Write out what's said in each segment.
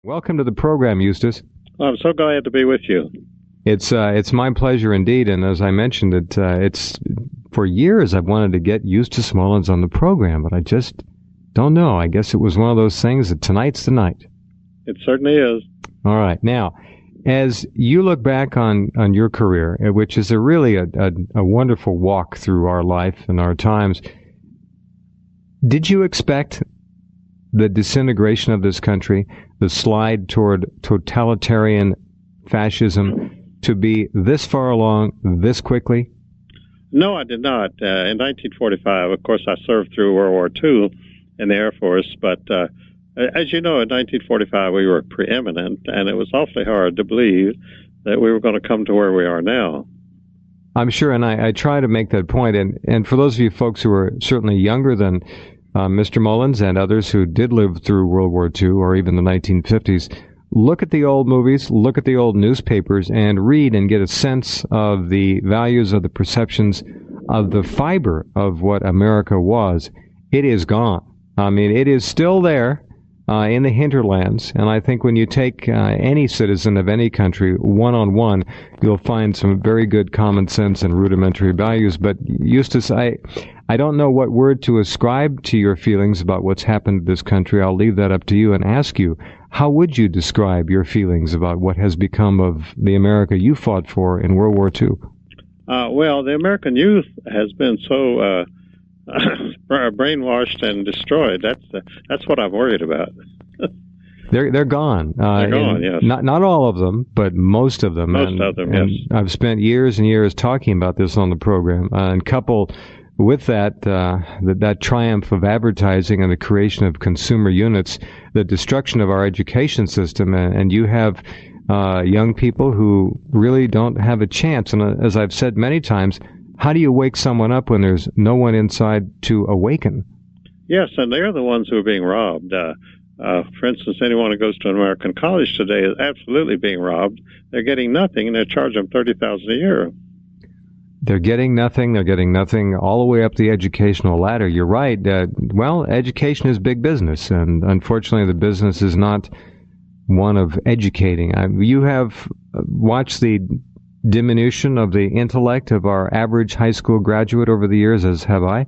Welcome to the program, Eustace. Well, I'm so glad to be with you. It's my pleasure indeed, and as I mentioned, it's for years I've wanted to get Eustace Mullins on the program, but I just don't know. I guess it was one of those things that tonight's the night. It certainly is. All right. Now, as you look back on your career, which is really a wonderful walk through our life and our times, did you expect the disintegration of this country, the slide toward totalitarian fascism, to be this far along this quickly? No, I did not. In 1945, of course, I served through World War II in the Air Force, but as you know, in 1945, we were preeminent, and it was awfully hard to believe that we were going to come to where we are now. I'm sure, and I try to make that point, and for those of you folks who are certainly younger than Mr. Mullins and others who did live through World War II or even the 1950s, look at the old movies, look at the old newspapers, and read and get a sense of the values, of the perceptions, of the fiber of what America was. It is gone. I mean, it is still there in the hinterlands, and I think when you take any citizen of any country one-on-one, you'll find some very good common sense and rudimentary values. But Eustace, I don't know what word to ascribe to your feelings about what's happened to this country. I'll leave that up to you and ask you, how would you describe your feelings about what has become of the America you fought for in World War II? Well, the American youth has been so brainwashed and destroyed. That's what I'm worried about. They're gone. They're gone, yes. Not all of them, but most of them. Most of them, yes. I've spent years and years talking about this on the program, and coupled with that triumph of advertising and the creation of consumer units, the destruction of our education system, and you have young people who really don't have a chance. And as I've said many times, how do you wake someone up when there's no one inside to awaken? Yes, and they're the ones who are being robbed. For instance, anyone who goes to an American college today is absolutely being robbed. They're getting nothing, and they're charging them $30,000 a year. They're getting nothing. They're getting nothing all the way up the educational ladder. You're right. Well, education is big business, and unfortunately, the business is not one of educating. You have watched the diminution of the intellect of our average high school graduate over the years, as have I.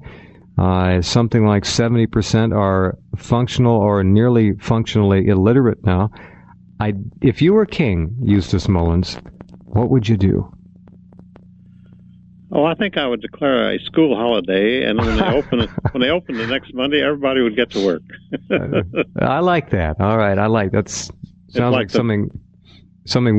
Something like 70% are functional or nearly functionally illiterate now. If you were king, Eustace Mullins, what would you do? Oh, I think I would declare a school holiday, and when they open the next Monday, everybody would get to work. I like that. All right, sounds like something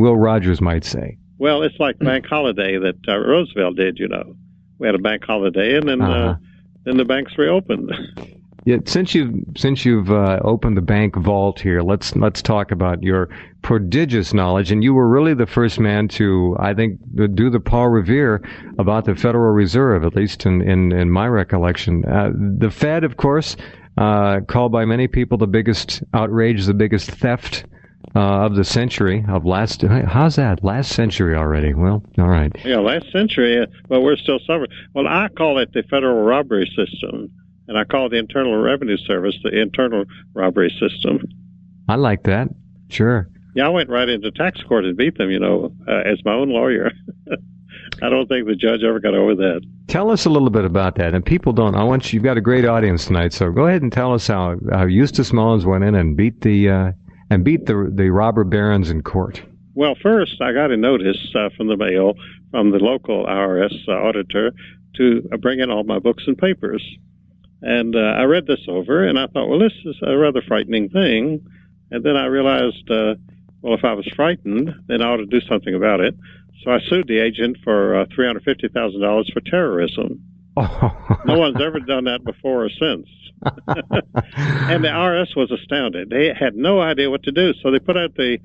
Will Rogers might say. Well, it's like bank holiday that Roosevelt did. You know, we had a bank holiday, and then the banks reopened. Yeah, since you've opened the bank vault here, let's talk about your prodigious knowledge. And you were really the first man to, I think, do the Paul Revere about the Federal Reserve, at least in my recollection. The Fed, of course, called by many people the biggest outrage, the biggest theft of the century, how's that? Last century already. Well, all right. Yeah, last century, but we're still suffering. Well, I call it the federal robbery system, and I call the Internal Revenue Service the internal robbery system. I like that. Sure. Yeah, I went right into tax court and beat them, as my own lawyer. I don't think the judge ever got over that. Tell us a little bit about that. And people don't. You've got a great audience tonight, so go ahead and tell us how Eustace Mullins went in and beat the robber barons in court. Well, first, I got a notice from the mail from the local IRS auditor to bring in all my books and papers. And I read this over, and I thought, well, this is a rather frightening thing. And then I realized, if I was frightened, then I ought to do something about it. So I sued the agent for $350,000 for terrorism. No one's ever done that before or since. And the IRS was astounded. They had no idea what to do. So they put out the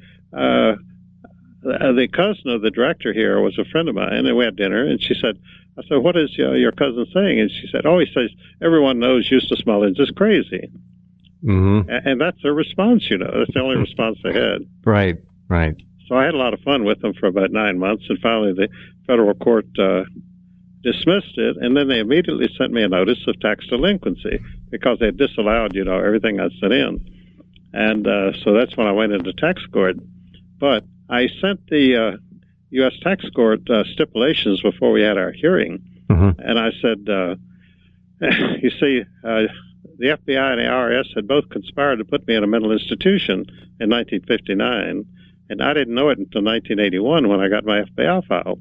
cousin of the director here was a friend of mine, and we had dinner, and I said, what is your cousin saying? And she said, he says, everyone knows Eustace Mullins is crazy. Mm-hmm. And that's their response, That's the only response they had. Right. So I had a lot of fun with them for about 9 months, and finally the federal court dismissed it, and then they immediately sent me a notice of tax delinquency because they had disallowed, everything I sent in. And so that's when I went into tax court. But I sent the U.S. tax court stipulations before we had our hearing. Mm-hmm. And I said, you see, the FBI and the IRS had both conspired to put me in a mental institution in 1959, and I didn't know it until 1981 when I got my FBI file.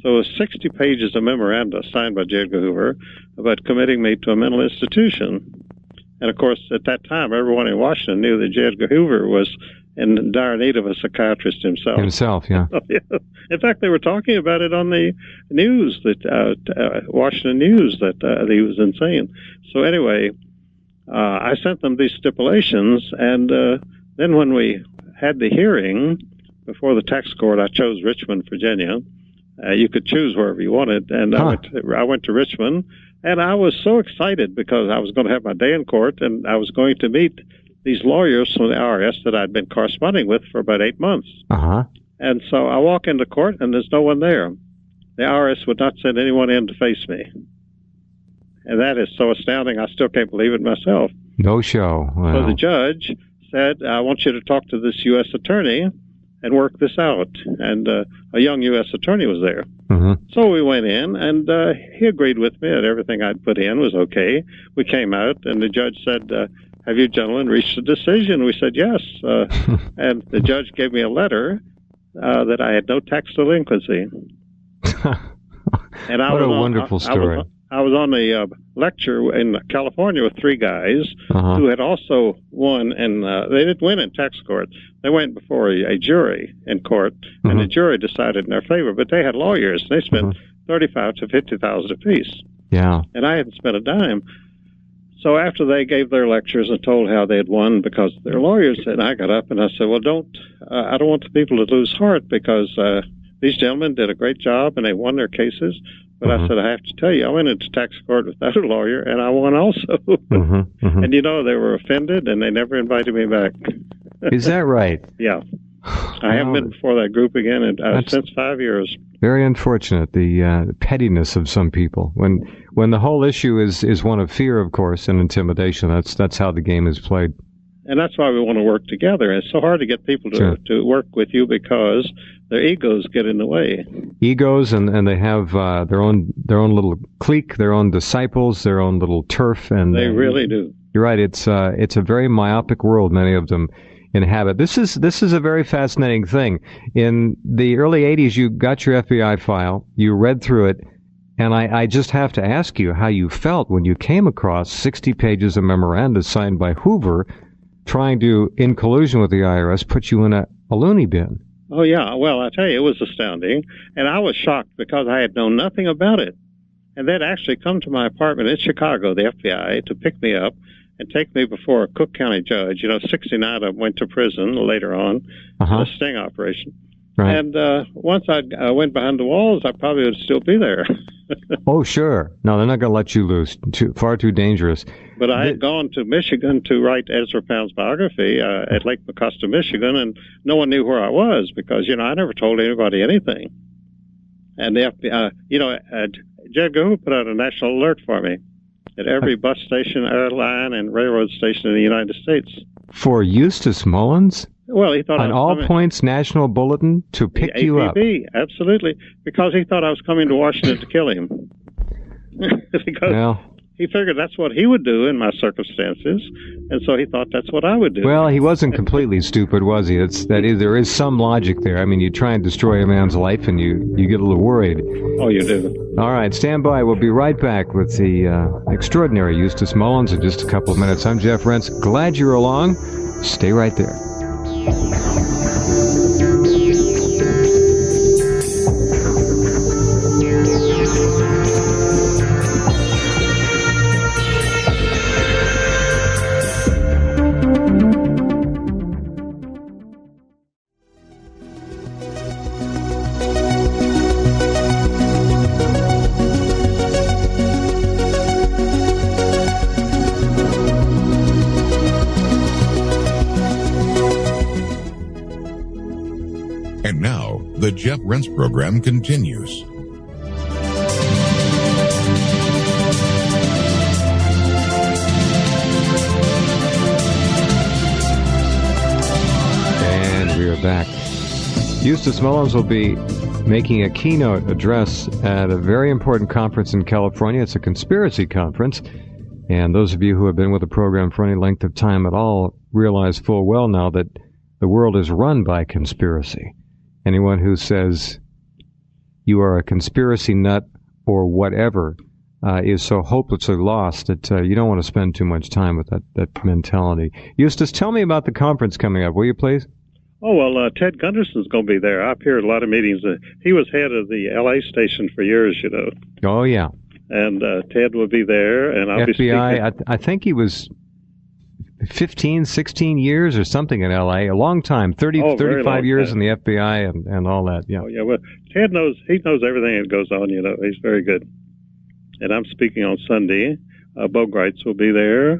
So it was 60 pages of memoranda signed by J. Edgar Hoover about committing me to a mental institution. And, of course, at that time, everyone in Washington knew that J. Edgar Hoover was in dire need of a psychiatrist himself. Yeah. In fact, they were talking about it on the news, that Washington News, that he was insane. So anyway, I sent them these stipulations, and then when we had the hearing before the tax court, I chose Richmond, Virginia. You could choose wherever you wanted, and I went to Richmond, and I was so excited because I was going to have my day in court, and I was going to meet these lawyers from the IRS that I'd been corresponding with for about 8 months. Uh-huh. And so I walk into court, and there's no one there. The IRS would not send anyone in to face me. And that is so astounding, I still can't believe it myself. No show. Wow. So the judge said, I want you to talk to this U.S. attorney and work this out. And a young U.S. attorney was there. Mm-hmm. So we went in, and he agreed with me that everything I'd put in was okay. We came out, and the judge said, have you gentlemen reached a decision? We said, yes. And the judge gave me a letter that I had no tax delinquency. And what a wonderful story. I was on a lecture in California with 3 guys who had also won, and they didn't win in tax court. They went before a jury in court, and the jury decided in their favor. But they had lawyers. They spent $35,000 to $50,000 apiece. Yeah. And I hadn't spent a dime. So after they gave their lectures and told how they had won because of their lawyers, and I got up and I said, well, I don't want the people to lose heart because these gentlemen did a great job and they won their cases. But I said, I have to tell you, I went into tax court without a lawyer, and I won also. And, they were offended, and they never invited me back. Is that right? Yeah. I haven't been before that group again since 5 years. Very unfortunate, the pettiness of some people. When the whole issue is one of fear, of course, and intimidation, that's how the game is played. And that's why we want to work together. It's so hard to get people to work with you because their egos get in the way. Egos, and they have their own little clique, their own disciples, their own little turf, and they really do. You're right. It's a very myopic world. Many of them inhabit. This is a very fascinating thing. In the early '80s, you got your FBI file, you read through it, and I just have to ask you how you felt when you came across 60 pages of memoranda signed by Hoover, trying to, in collusion with the IRS, put you in a loony bin. Oh, yeah. Well, I tell you, it was astounding. And I was shocked because I had known nothing about it. And they'd actually come to my apartment in Chicago, the FBI, to pick me up and take me before a Cook County judge. 69 of them went to prison later on, a sting operation. Right. And once I went behind the walls, I probably would still be there. Oh, sure. No, they're not going to let you loose. Far too dangerous. But I had gone to Michigan to write Ezra Pound's biography at Lake Mecosta, Michigan, and no one knew where I was because, I never told anybody anything. And the FBI, J. Edgar Hoover put out a national alert for me at every bus station, airline, and railroad station in the United States. For Eustace Mullins? Well, he thought on all points, national bulletin to pick you up. Absolutely, because he thought I was coming to Washington to kill him. Because he figured that's what he would do in my circumstances, and so he thought that's what I would do. Well, he wasn't completely stupid, was he? There is some logic there. I mean, you try and destroy a man's life, and you get a little worried. Oh, you do. All right, stand by. We'll be right back with the extraordinary Eustace Mullins in just a couple of minutes. I'm Jeff Rense. Glad you're along. Stay right there. And now, the Jeff Rense program continues. we are back. Eustace Mullins will be making a keynote address at a very important conference in California. It's a conspiracy conference. And those of you who have been with the program for any length of time at all realize full well now that the world is run by conspiracy. Anyone who says you are a conspiracy nut or whatever is so hopelessly lost that you don't want to spend too much time with that mentality. Eustace, tell me about the conference coming up, will you please? Oh, well, Ted Gunderson's going to be there. I appear at a lot of meetings. He was head of the L.A. station for years, you know. Oh, yeah. And Ted will be there, and I'll be speaking. FBI, I think he was 15, 16 years or something in L.A., a long time, 35 years in the FBI and all that, yeah. Oh, yeah, well, Ted knows everything that goes on, you know. He's very good. And I'm speaking on Sunday. Bogarts will be there,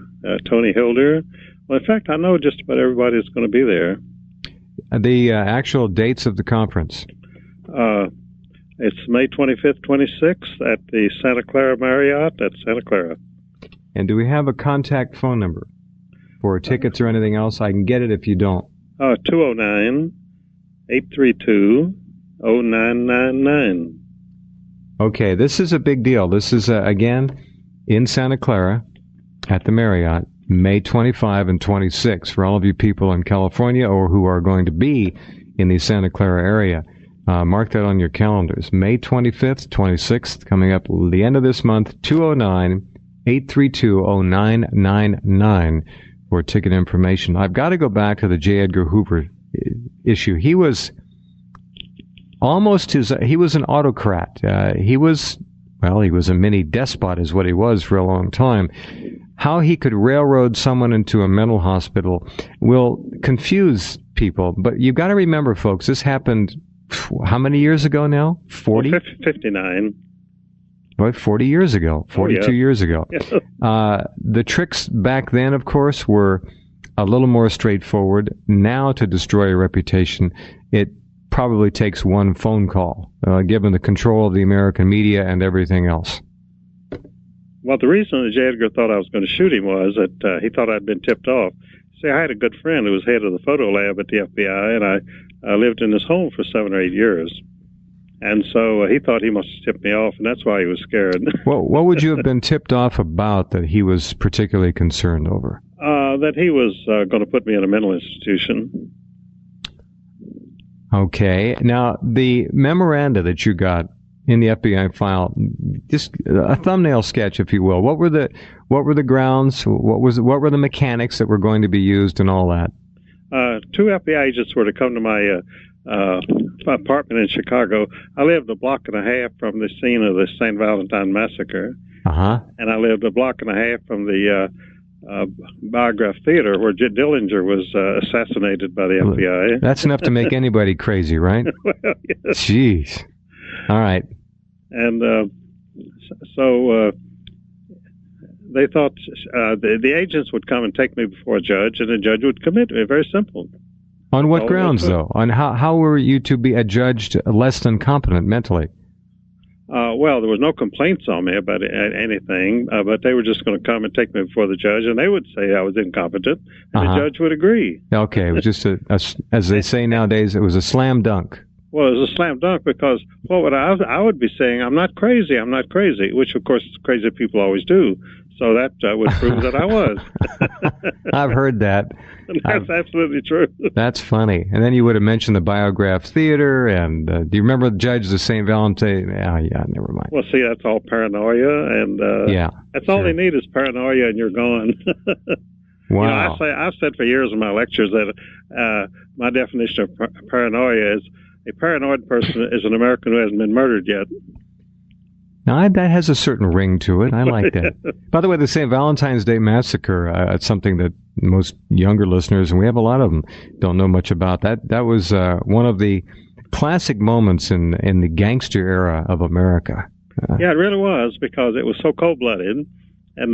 Tony Hilder. Well, in fact, I know just about everybody that's going to be there. The actual dates of the conference? It's May 25th, 26th at the Santa Clara Marriott at Santa Clara. And do we have a contact phone number for tickets or anything else? I can get it if you don't. 209-832-0999. Okay, this is a big deal. This is, again, in Santa Clara at the Marriott, May 25 and 26 for all of you people in California or who are going to be in the Santa Clara area. Mark that on your calendars. May 25th, 26th, coming up the end of this month, 209-832-0999 for ticket information. I've got to go back to the J. Edgar Hoover issue. He was he was an autocrat. He was a mini despot is what he was for a long time. How he could railroad someone into a mental hospital will confuse people. But you've got to remember, folks, this happened how many years ago now? 40? 59. Well, 40 years ago, 42 years ago. The tricks back then, of course, were a little more straightforward. Now, to destroy a reputation, it probably takes one phone call, given the control of the American media and everything else. Well, the reason that J. Edgar thought I was going to shoot him was that he thought I'd been tipped off. See, I had a good friend who was head of the photo lab at the FBI, and I lived in his home for 7 or 8 years. And so he thought he must have tipped me off, and that's why he was scared. Well, what would you have been tipped off about that he was particularly concerned over? That he was going to put me in a mental institution. Okay. Now, the memoranda that you got in the FBI file, just a thumbnail sketch, if you will. What were the grounds? What were the mechanics that were going to be used and all that? 2 FBI agents were to come to my apartment in Chicago. I lived a block and a half from the scene of the St. Valentine Massacre. And I lived a block and a half from the Biograph Theater where J. Dillinger was assassinated by the FBI. That's enough to make anybody crazy, right? Well, yes. Jeez. All right. And so they thought the agents would come and take me before a judge, and the judge would commit me. Very simple. On what grounds, though? On how were you to be adjudged less than competent mentally? Well, there was no complaints on me about anything, but they were just going to come and take me before the judge, and they would say I was incompetent, and the judge would agree. Okay, it was just as they say nowadays, it was a slam dunk. Well, it was a slam dunk because what would I would be saying, I'm not crazy, which of course crazy people always do. So that would prove that I was. I've heard that. That's absolutely true. That's funny. And then you would have mentioned the Biograph Theater, and do you remember the Judge of St. Valentine? Yeah, never mind. Well, see, that's all paranoia, and that's all they need is paranoia, and you're gone. Wow. You know, I've said for years in my lectures that my definition of paranoia is a paranoid person is an American who hasn't been murdered yet. Now, that has a certain ring to it. I like that. By the way, the St. Valentine's Day Massacre, it's something that most younger listeners, and we have a lot of them, don't know much about. That was one of the classic moments in the gangster era of America. Yeah, it really was, because it was so cold-blooded, and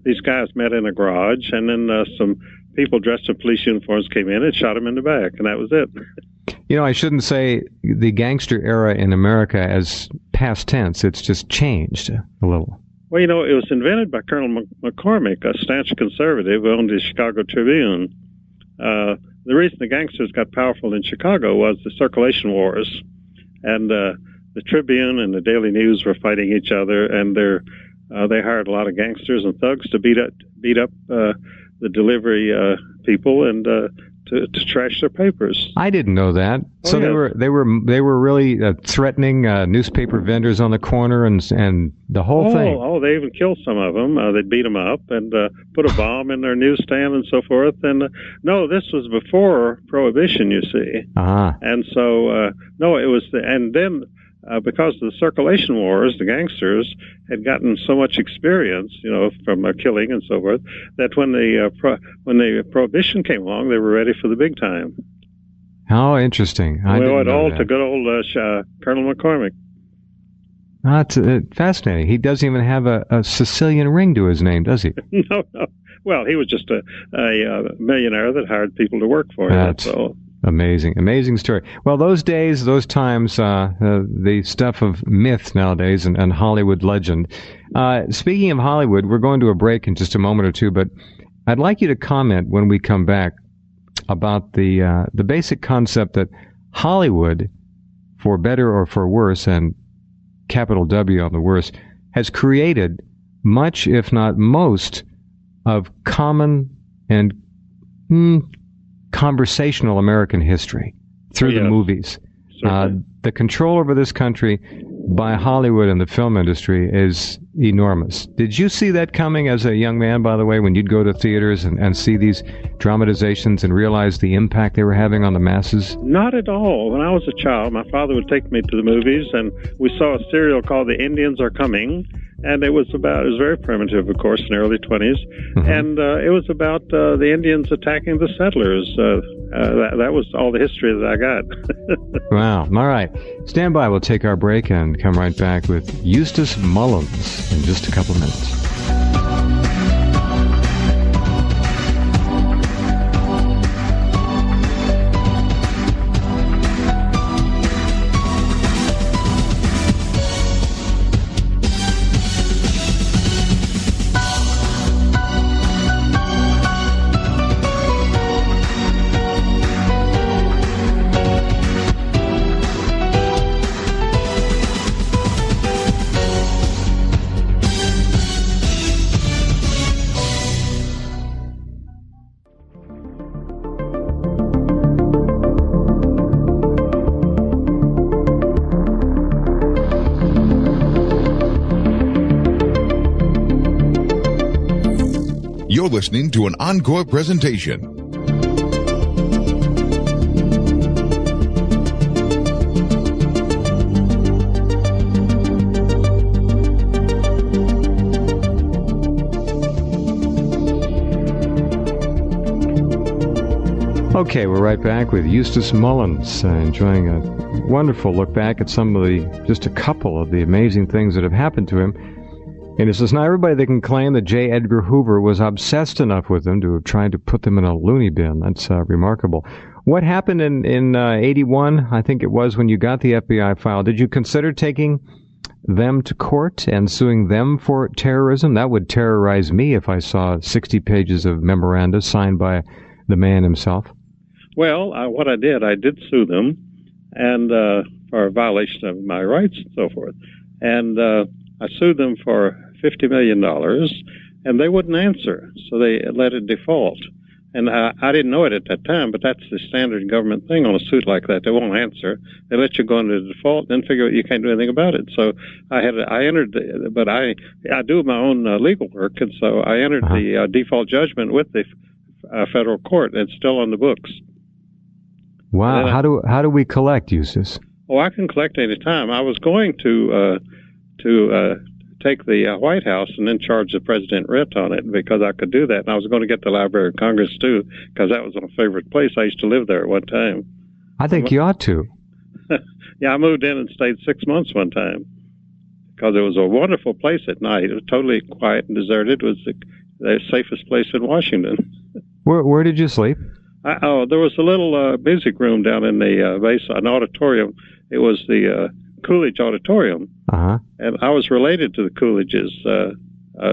these guys met in a garage, and then some people dressed in police uniforms came in and shot them in the back, and that was it. You know, I shouldn't say the gangster era in America as past tense. It's just changed a little. Well, you know, it was invented by Colonel McCormick, a stanch conservative who owned the Chicago Tribune. the reason the gangsters got powerful in Chicago was the circulation wars, and the Tribune and the Daily News were fighting each other, and they hired a lot of gangsters and thugs to beat up the delivery people and to trash their papers. I didn't know that. Oh, So yes. they were really threatening newspaper vendors on the corner and the whole thing. Oh, they even killed some of them. They beat them up and put a bomb in their newsstand and so forth. And no, this was before Prohibition, you see. Uh-huh. And so no, it was and then. Because of the circulation wars, the gangsters had gotten so much experience, from killing and so forth, that when the Prohibition came along, they were ready for the big time. How interesting. I We didn't owed know all that. to good old Colonel McCormick. That's fascinating. He doesn't even have a Sicilian ring to his name, does he? No. Well, he was just a millionaire that hired people to work for him. That's So. amazing story. Well, those days, those times, the stuff of myth nowadays and Hollywood legend. Speaking of Hollywood, we're going to a break in just a moment or two, but I'd like you to comment when we come back about the basic concept that Hollywood, for better or for worse, and capital W on the worse, has created much, if not most, of common and conversational American history through the Yes. movies. Certainly. The control over this country by Hollywood and the film industry is enormous. Did you see that coming as a young man, by the way, when you'd go to theaters and see these dramatizations and realize the impact they were having on the masses? Not at all. When I was a child, my father would take me to the movies, and we saw a serial called The Indians Are Coming, and it was very primitive, of course, in the early 20s, and it was about the Indians attacking the settlers. That was all the history that I got. Wow. All right. Stand by. We'll take our break and come right back with Eustace Mullins in just a couple minutes. You're listening to an encore presentation. Okay, we're right back with Eustace Mullins, enjoying a wonderful look back at just a couple of the amazing things that have happened to him. And it's just not everybody that can claim that J. Edgar Hoover was obsessed enough with them to have tried to put them in a loony bin. That's remarkable. What happened in 81, I think it was, when you got the FBI file? Did you consider taking them to court and suing them for terrorism? That would terrorize me if I saw 60 pages of memoranda signed by the man himself. Well, what I did sue them, and for a violation of my rights and so forth. And I sued them for $50 million, and they wouldn't answer, so they let it default. And I didn't know it at that time, but that's the standard government thing on a suit like that. They won't answer. They let you go into default, and then figure out you can't do anything about it. So I entered, but I do my own legal work, and so I entered the default judgment with the federal court. It's still on the books. Wow. How do we collect, Eustace? Oh, I can collect any time. I was going to take the White House and then charge the president rent on it because I could do that. And I was going to get the Library of Congress, too, because that was my favorite place. I used to live there at one time. I think you ought to. Yeah, I moved in and stayed 6 months one time because it was a wonderful place at night. It was totally quiet and deserted. It was the safest place in Washington. Where did you sleep? There was a little music room down in the base, an auditorium. It was the Coolidge Auditorium. And I was related to the Coolidges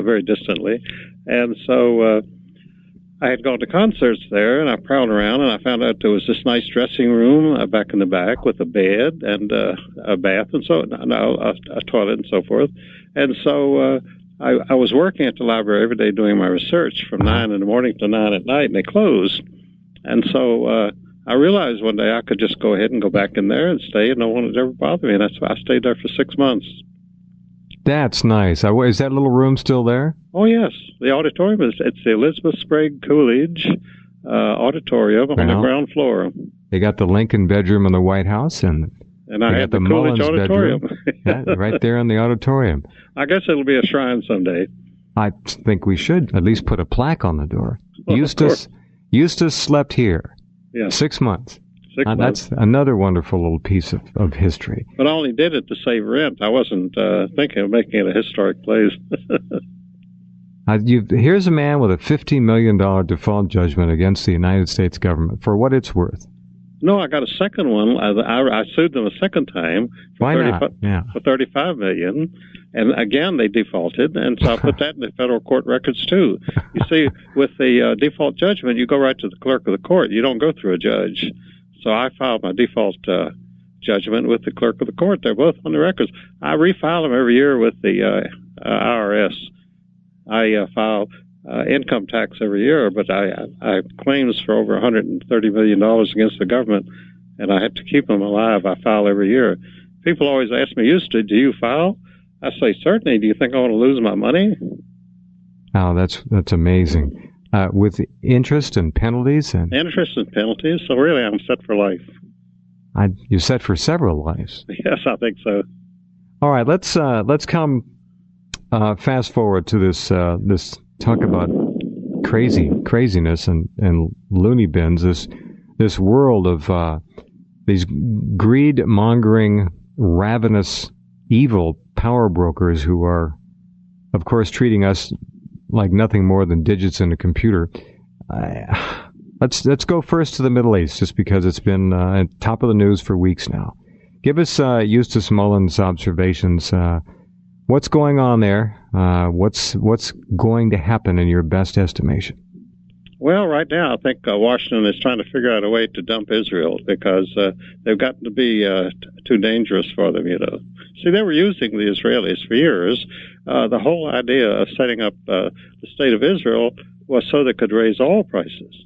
very distantly. And so I had gone to concerts there, and I prowled around, and I found out there was this nice dressing room back in the back with a bed and a bath and a toilet and so forth. And so I was working at the library every day doing my research from 9 in the morning to 9 at night, and they closed. And so I realized one day I could just go ahead and go back in there and stay, and no one would ever bother me. And that's why I stayed there for 6 months. That's nice. Is that little room still there? Oh, yes. The auditorium it's the Elizabeth Sprague Coolidge Auditorium on the ground floor. They got the Lincoln bedroom in the White House, and I had the Coolidge Mullins Auditorium. Yeah, right there in the auditorium. I guess it'll be a shrine someday. I think we should at least put a plaque on the door. Well, Eustace slept here. Yeah. 6 months. 6 months. That's another wonderful little piece of history. But I only did it to save rent. I wasn't thinking of making it a historic place. Here's a man with a $50 million default judgment against the United States government for what it's worth. No, I got a second one. I sued them a second time for $35 million, and again they defaulted, and so I put that in the federal court records too. You see, with the default judgment, you go right to the clerk of the court. You don't go through a judge. So I filed my default judgment with the clerk of the court. They're both on the records. I refile them every year with the IRS. I file income tax every year, but I have claims for over $130 million against the government, and I have to keep them alive. I file every year. People always ask me, Eustace, do you file? I say, certainly. Do you think I want to lose my money? Oh, that's amazing. With interest and penalties? Interest and penalties. So really, I'm set for life. You're set for several lives. Yes, I think so. All right, let's come fast forward to this talk about craziness and loony bins. This world of these greed-mongering, ravenous, evil power brokers who are, of course, treating us like nothing more than digits in a computer. Let's go first to the Middle East, just because it's been at top of the news for weeks now. Give us Eustace Mullins' observations. What's going on there? What's going to happen in your best estimation? Well, right now, I think Washington is trying to figure out a way to dump Israel because they've gotten to be too dangerous for them, See, they were using the Israelis for years. The whole idea of setting up the State of Israel was so they could raise oil prices.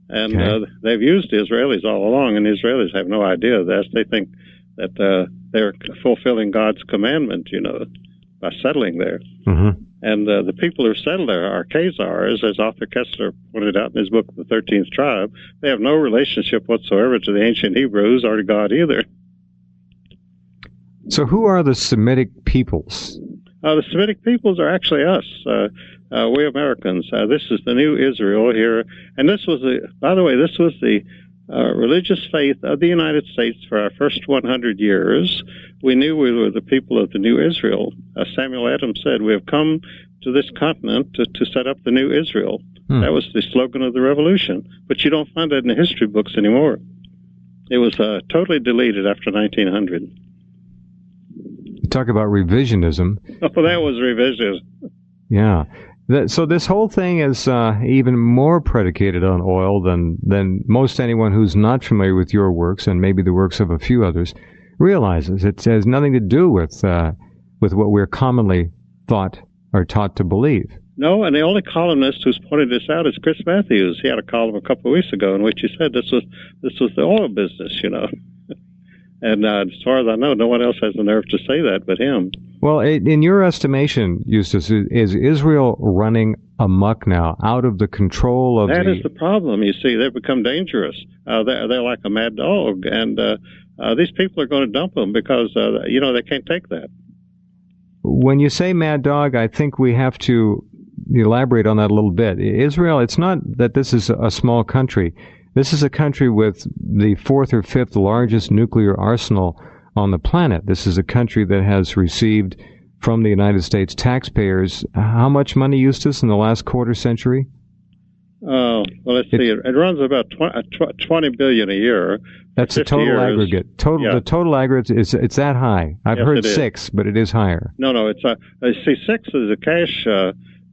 And they've used the Israelis all along, and the Israelis have no idea of this. They think that they're fulfilling God's commandment, by settling there. Mm-hmm. And the people who settle there are Khazars, as Arthur Kessler pointed out in his book, The 13th Tribe. They have no relationship whatsoever to the ancient Hebrews or to God either. So who are the Semitic peoples? The Semitic peoples are actually us, we Americans. This is the new Israel here. And this was the religious faith of the United States for our first 100 years. We knew we were the people of the new Israel. Samuel Adams said, we have come to this continent to set up the new Israel. That was the slogan of the revolution. But you don't find that in the history books anymore. It was totally deleted after 1900. Talk about revisionism. Oh, that was revisionism. Yeah. So this whole thing is even more predicated on oil than most anyone who's not familiar with your works and maybe the works of a few others realizes. It has nothing to do with what we're commonly taught to believe. No, and the only columnist who's pointed this out is Chris Matthews. He had a column a couple of weeks ago in which he said this was the oil business, And as far as I know, no one else has the nerve to say that but him. Well, in your estimation, Eustace, is Israel running amok now, out of the control of That is the problem, you see. They've become dangerous. They're like a mad dog, and these people are going to dump them because, they can't take that. When you say mad dog, I think we have to elaborate on that a little bit. Israel, it's not that this is a small country. This is a country with the fourth or fifth largest nuclear arsenal on the planet. This is a country that has received from the United States taxpayers how much money, Eustace, in the last quarter century? Well, let's see. It runs about $20 billion a year. That's the total aggregate. The total aggregate it's that high. I've heard 6, but it is higher. No, it's 6 is a cash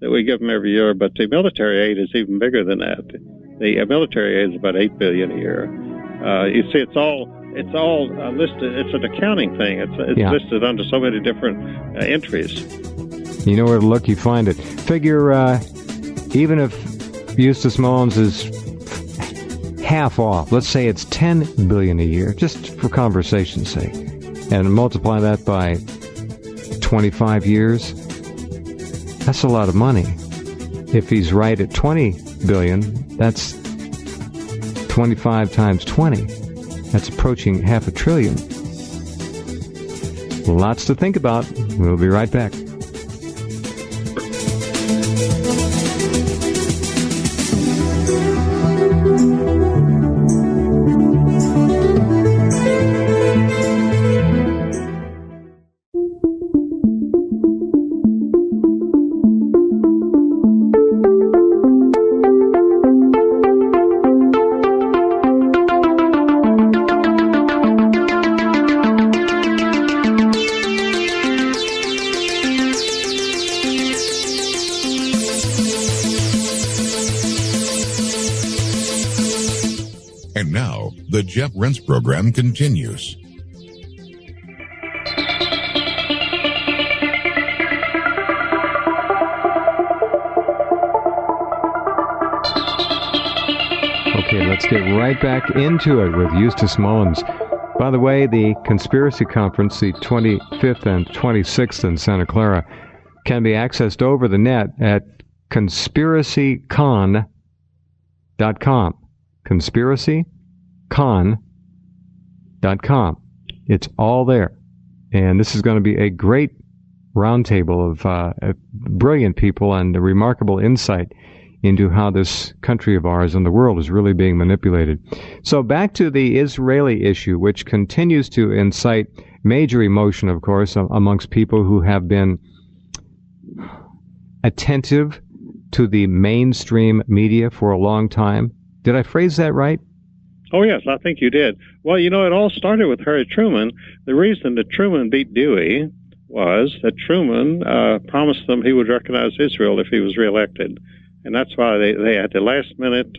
that we give them every year, but the military aid is even bigger than that. The military aid is about $8 billion a year. You see, it's all listed. It's an accounting thing. It's listed under so many different entries. You know where to look, you find it. Figure even if Eustace Mullins is half off, let's say it's $10 billion a year, just for conversation's sake, and multiply that by 25 years. That's a lot of money. If he's right at $20 billion, that's 25 times 20. That's approaching $500 billion. Lots to think about. We'll be right back. And now, the Jeff Rense program continues. Okay, let's get right back into it with Eustace Mullins. By the way, the Conspiracy Conference, the 25th and 26th in Santa Clara, can be accessed over the net at conspiracycon.com. conspiracycon.com. It's all there. And this is going to be a great roundtable of brilliant people and a remarkable insight into how this country of ours and the world is really being manipulated. So back to the Israeli issue, which continues to incite major emotion, of course, amongst people who have been attentive to the mainstream media for a long time. Did I phrase that right? Oh, yes, I think you did. Well, you know, it all started with Harry Truman. The reason that Truman beat Dewey was that Truman promised them he would recognize Israel if he was reelected. And that's why they had the last-minute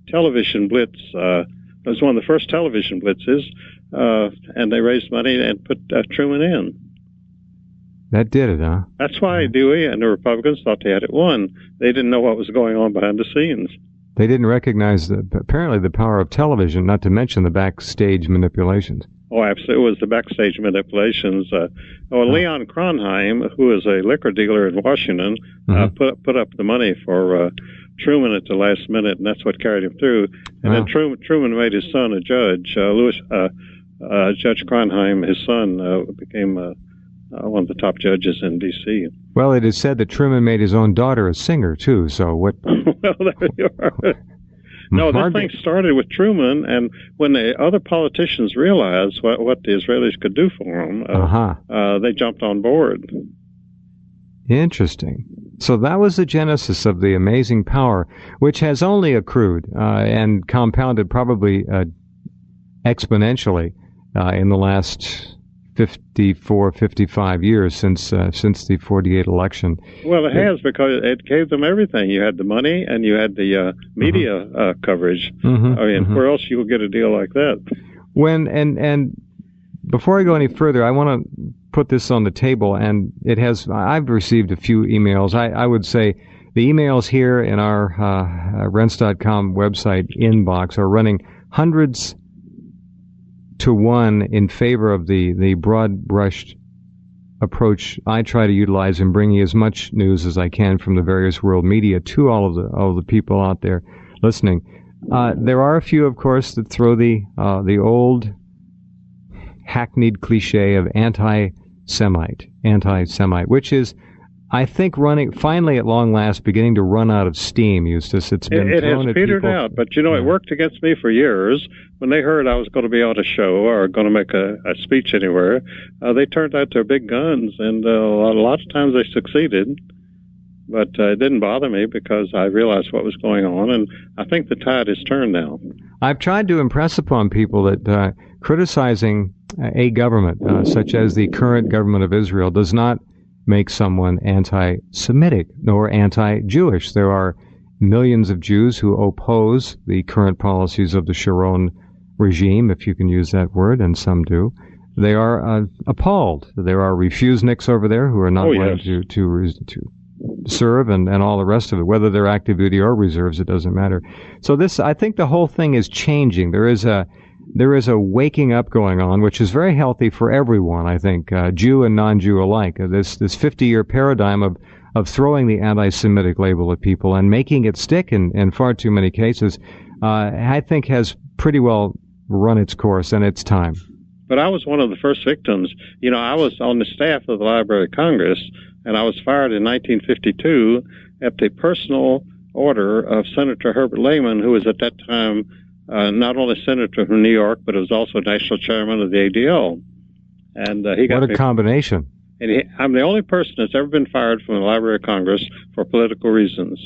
television blitz. It was one of the first television blitzes, and they raised money and put Truman in. That did it, huh? That's why Dewey and the Republicans thought they had it won. They didn't know what was going on behind the scenes. They didn't recognize, apparently, the power of television, not to mention the backstage manipulations. Oh, absolutely. It was the backstage manipulations. Leon Kronheim, who is a liquor dealer in Washington, put up the money for Truman at the last minute, and that's what carried him through. And then Truman made his son a judge. Judge Kronheim, his son, became one of the top judges in D.C. Well, it is said that Truman made his own daughter a singer, too, so what... Well, there you are. No, this thing started with Truman, and when the other politicians realized what the Israelis could do for them, they jumped on board. Interesting. So that was the genesis of the amazing power, which has only accrued and compounded probably exponentially in the last 54, 55 years since the 48 election. Well, it has, because it gave them everything. You had the money and you had the media coverage. I mean, where else you will get a deal like that? And before I go any further, I want to put this on the table, and I've received a few emails. I would say the emails here in our Rense.com website inbox are running hundreds to one in favor of the broad-brushed approach I try to utilize in bringing as much news as I can from the various world media to all of the people out there listening. There are a few, of course, that throw the old hackneyed cliche of anti-Semite, which is, I think, finally at long last, beginning to run out of steam, Eustace. It has petered out, but it worked against me for years. When they heard I was going to be on a show or going to make a speech anywhere, they turned out their big guns, and a lot of times they succeeded. But it didn't bother me because I realized what was going on, and I think the tide has turned now. I've tried to impress upon people that criticizing a government, such as the current government of Israel, does not make someone anti-Semitic or anti-Jewish. There are millions of Jews who oppose the current policies of the Sharon regime, if you can use that word, and some do. They are appalled. There are refuseniks over there who are not willing to serve and all the rest of it, whether they're active duty or reserves, it doesn't matter. So I think the whole thing is changing. There is a waking up going on, which is very healthy for everyone, I think, Jew and non-Jew alike. This 50-year paradigm of throwing the anti-Semitic label at people and making it stick in far too many cases, I think has pretty well run its course, and it's time. But I was one of the first victims. You know, I was on the staff of the Library of Congress, and I was fired in 1952 at the personal order of Senator Herbert Lehman, who was at that time not only senator from New York, but was also national chairman of the ADL. And he got what a combination! And I'm the only person that's ever been fired from the Library of Congress for political reasons.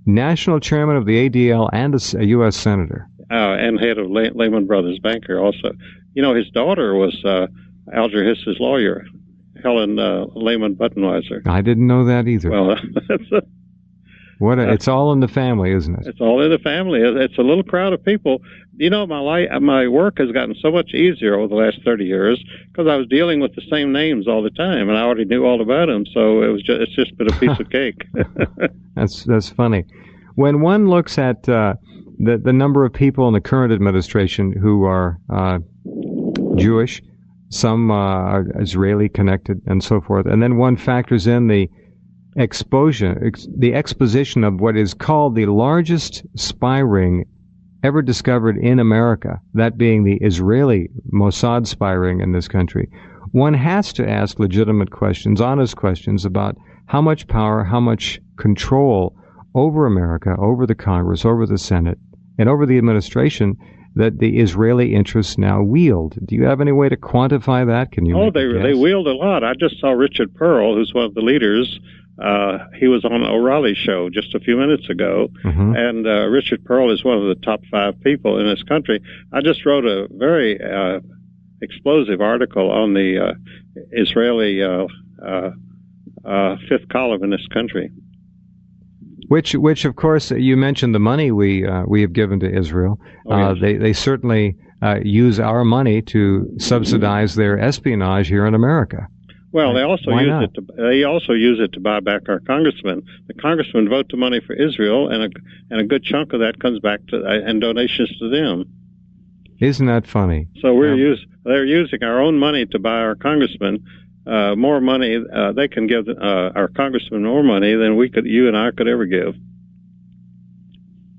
National chairman of the ADL and a U.S. senator. And head of Lehman Brothers banker also. You know, his daughter was Alger Hiss's lawyer, Helen Lehman Buttenweiser. I didn't know that either. Well, it's all in the family, isn't it? It's all in the family. It's a little crowd of people. You know, my work has gotten so much easier over the last 30 years because I was dealing with the same names all the time, and I already knew all about them. So it's just been a piece of cake. That's funny. When one looks at the number of people in the current administration who are Jewish, some are Israeli connected, and so forth, and then one factors in the exposition of what is called the largest spy ring ever discovered in America, that being the Israeli Mossad spy ring in this country, one has to ask legitimate questions, honest questions about how much power, how much control over America, over the Congress, over the Senate, and over the administration that the Israeli interests now wield. Do you have any way to quantify that? Can you? Oh, they wield a lot. I just saw Richard Pearl, who's one of the leaders. He was on O'Reilly's show just a few minutes ago, and Richard Pearl is one of the top 5 people in this country. I just wrote a very explosive article on the Israeli fifth column in this country. Which of course, you mentioned the money we have given to Israel. Oh, yes. They certainly use our money to subsidize their espionage here in America. Well, they also use it to buy back our congressmen. The congressmen vote the money for Israel, and a good chunk of that comes back to and donations to them. Isn't that funny? So they're using our own money to buy our congressmen. More money, they can give our congressmen more money than you and I could ever give.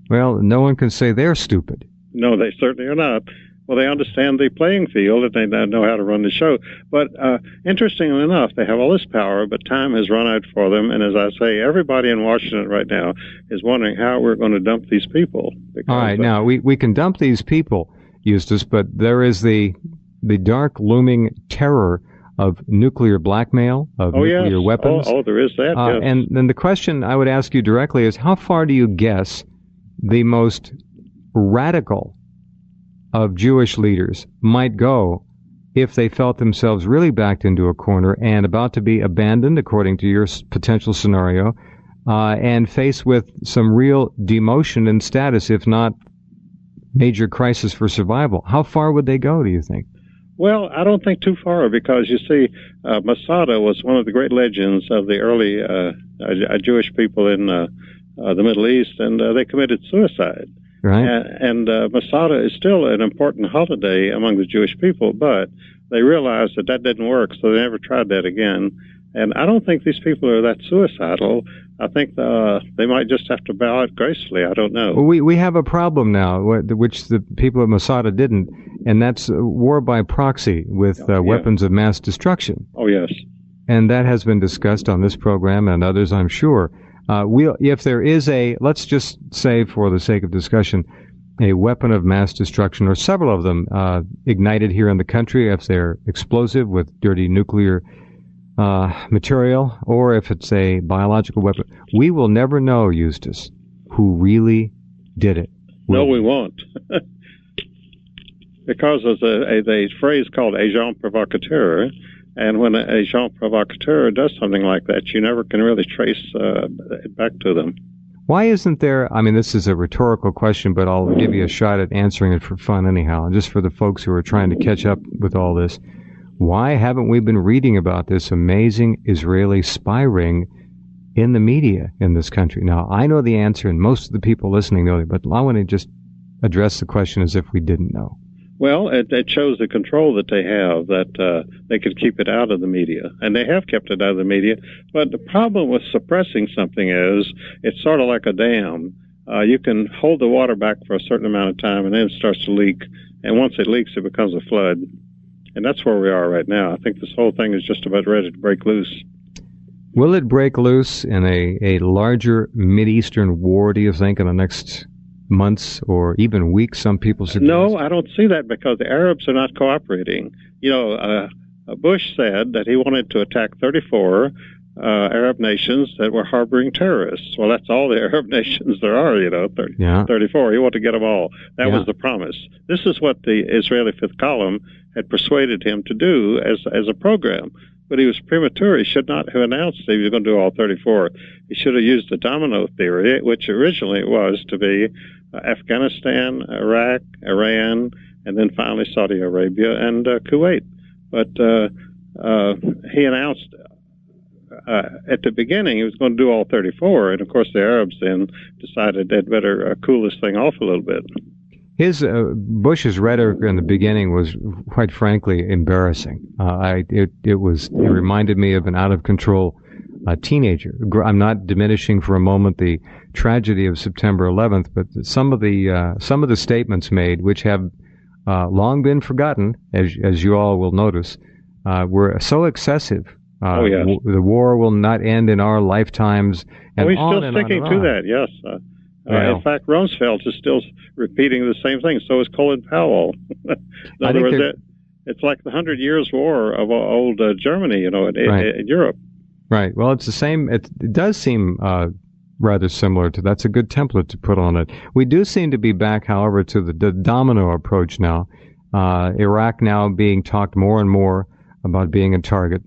Well, no one can say they're stupid. No, they certainly are not. Well, they understand the playing field and they know how to run the show. But interestingly enough, they have all this power, but time has run out for them. And as I say, everybody in Washington right now is wondering how we're going to dump these people. All right, now we can dump these people, Eustace, but there is the dark looming terror of nuclear blackmail, of nuclear weapons. Oh, there is that, yes. And then the question I would ask you directly is, how far do you guess the most radical of Jewish leaders might go if they felt themselves really backed into a corner and about to be abandoned, according to your potential scenario, and faced with some real demotion in status, if not major crisis for survival? How far would they go, do you think? Well, I don't think too far, because you see, Masada was one of the great legends of the early Jewish people in the Middle East, and they committed suicide. Right. And Masada is still an important holiday among the Jewish people, but they realized that didn't work, so they never tried that again. And I don't think these people are that suicidal. I think they might just have to bow out gracefully. I don't know. Well, we have a problem now, which the people of Masada didn't, and that's war by proxy with weapons of mass destruction. Oh, yes. And that has been discussed on this program and others, I'm sure. If there is let's just say for the sake of discussion, a weapon of mass destruction, or several of them ignited here in the country, if they're explosive with dirty nuclear material, or if it's a biological weapon, we will never know, Eustace, who really did it. No, we won't. Because there's a phrase called agent provocateur, And when a Jean provocateur does something like that, you never can really trace it back to them. Why isn't there, I mean, this is a rhetorical question, but I'll give you a shot at answering it for fun anyhow, and just for the folks who are trying to catch up with all this. Why haven't we been reading about this amazing Israeli spy ring in the media in this country? Now, I know the answer, and most of the people listening know it, but I want to just address the question as if we didn't know. Well, it shows the control that they have, that they could keep it out of the media. And they have kept it out of the media. But the problem with suppressing something is it's sort of like a dam. You can hold the water back for a certain amount of time, and then it starts to leak. And once it leaks, it becomes a flood. And that's where we are right now. I think this whole thing is just about ready to break loose. Will it break loose in a larger Mideastern war, do you think, in the next months or even weeks, some people suggest? No, I don't see that, because the Arabs are not cooperating. You know, Bush said that he wanted to attack 34 Arab nations that were harboring terrorists. Well, that's all the Arab nations there are, 34. He wanted to get them all. That was the promise. This is what the Israeli Fifth Column had persuaded him to do as a program. But he was premature. He should not have announced that he was going to do all 34. He should have used the domino theory, which originally was to be Afghanistan, Iraq, Iran, and then finally Saudi Arabia and Kuwait. But he announced at the beginning he was going to do all 34, and of course the Arabs then decided they'd better cool this thing off a little bit. Bush's rhetoric in the beginning was, quite frankly, embarrassing. It reminded me of an out of control teenager. I'm not diminishing for a moment the tragedy of September 11th, but some of the statements made, which have long been forgotten, as you all will notice, were so excessive. The war will not end in our lifetimes. And he's still sticking to that. Yes. In fact, Rumsfeld is still repeating the same thing. So is Colin Powell. In other words, it's like the 100 Years' War of old Germany, in Europe. Right. Well, it's the same. It does seem rather similar to. That's a good template to put on it. We do seem to be back, however, to the domino approach now. Iraq now being talked more and more about being a target.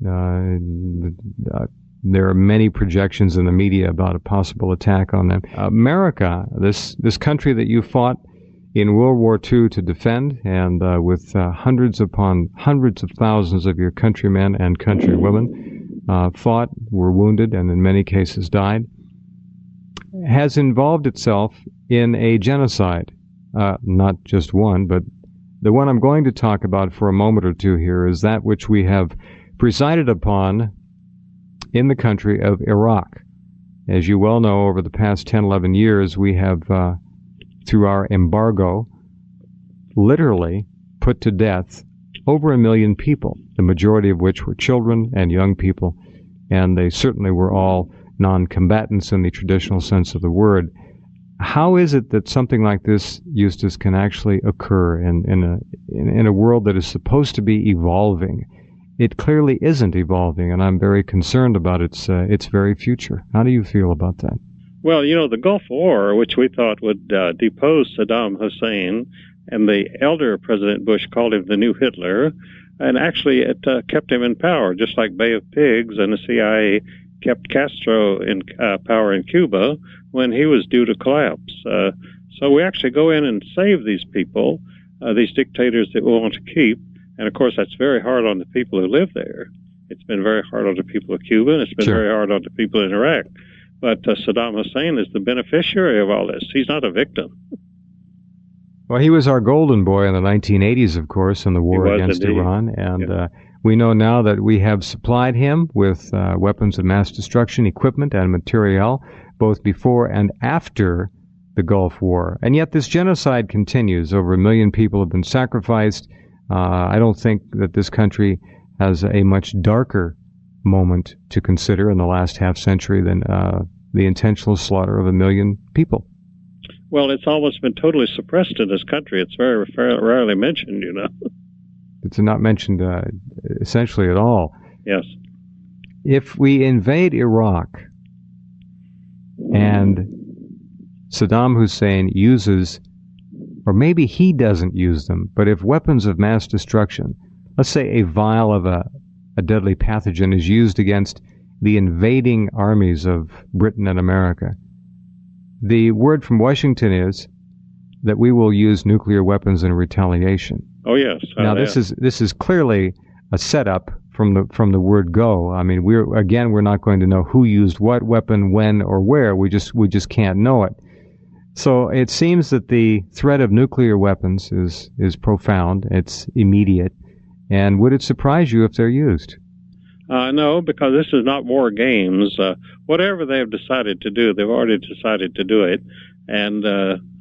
There are many projections in the media about a possible attack on them. America, this country that you fought in World War II to defend, and with hundreds upon hundreds of thousands of your countrymen and countrywomen fought, were wounded, and in many cases died, has involved itself in a genocide. Not just one, but the one I'm going to talk about for a moment or two here is that which we have presided upon in the country of Iraq. As you well know, over the past 10, 11 years, we have, through our embargo, literally put to death over 1 million people, the majority of which were children and young people, and they certainly were all non-combatants in the traditional sense of the word. How is it that something like this, Eustace, can actually occur in a world that is supposed to be evolving? It clearly isn't evolving, and I'm very concerned about its very future. How do you feel about that? Well, the Gulf War, which we thought would depose Saddam Hussein, and the elder President Bush called him the new Hitler, and actually it kept him in power, just like Bay of Pigs and the CIA kept Castro in power in Cuba when he was due to collapse. So we actually go in and save these people, these dictators that we want to keep. And, of course, that's very hard on the people who live there. It's been very hard on the people of Cuba, and it's been very hard on the people in Iraq. But Saddam Hussein is the beneficiary of all this. He's not a victim. Well, he was our golden boy in the 1980s, of course, in the war against Iran. And we know now that we have supplied him with weapons of mass destruction, equipment, and materiel, both before and after the Gulf War. And yet this genocide continues. Over 1 million people have been sacrificed. I don't think that this country has a much darker moment to consider in the last half century than the intentional slaughter of 1 million people. Well, it's almost been totally suppressed in this country. It's very rarely mentioned, It's not mentioned essentially at all. Yes. If we invade Iraq and Saddam Hussein uses, or maybe he doesn't use them, but if weapons of mass destruction, let's say a vial of a a deadly pathogen is used against the invading armies of Britain and America. The word from Washington is that we will use nuclear weapons in retaliation. Oh yes. Now this is clearly a setup from the word go. I mean, we're not going to know who used what weapon, when, or where. We just can't know it. So it seems that the threat of nuclear weapons is profound. It's immediate. And would it surprise you if they're used? No, because this is not war games. Whatever they've decided to do, they've already decided to do it. And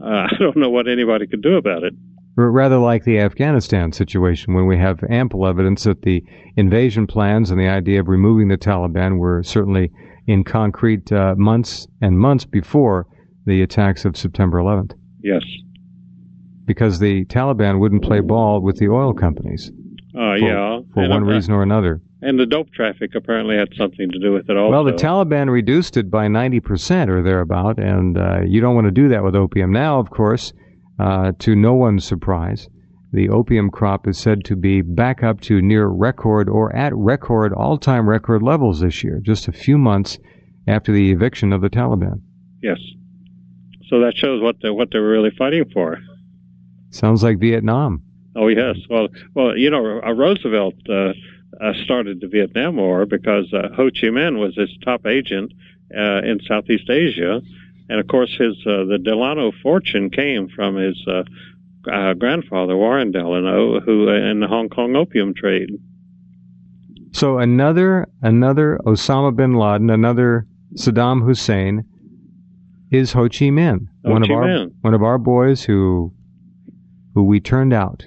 I don't know what anybody could do about it. Rather like the Afghanistan situation, when we have ample evidence that the invasion plans and the idea of removing the Taliban were certainly in concrete months and months before the attacks of September 11th. Yes. Because the Taliban wouldn't play ball with the oil companies. For one reason or another. And the dope traffic apparently had something to do with it also. Well, the Taliban reduced it by 90% or thereabout, and you don't want to do that with opium. Now, of course, to no one's surprise, the opium crop is said to be back up to near record or at record, all-time record levels this year, just a few months after the eviction of the Taliban. Yes. So that shows what they're really fighting for. Sounds like Vietnam. Oh, yes. Well, Roosevelt started the Vietnam War because Ho Chi Minh was his top agent in Southeast Asia. And, of course, the Delano fortune came from his grandfather, Warren Delano, who in the Hong Kong opium trade. So another Osama bin Laden, another Saddam Hussein is Ho Chi Minh, one of our boys who we turned out.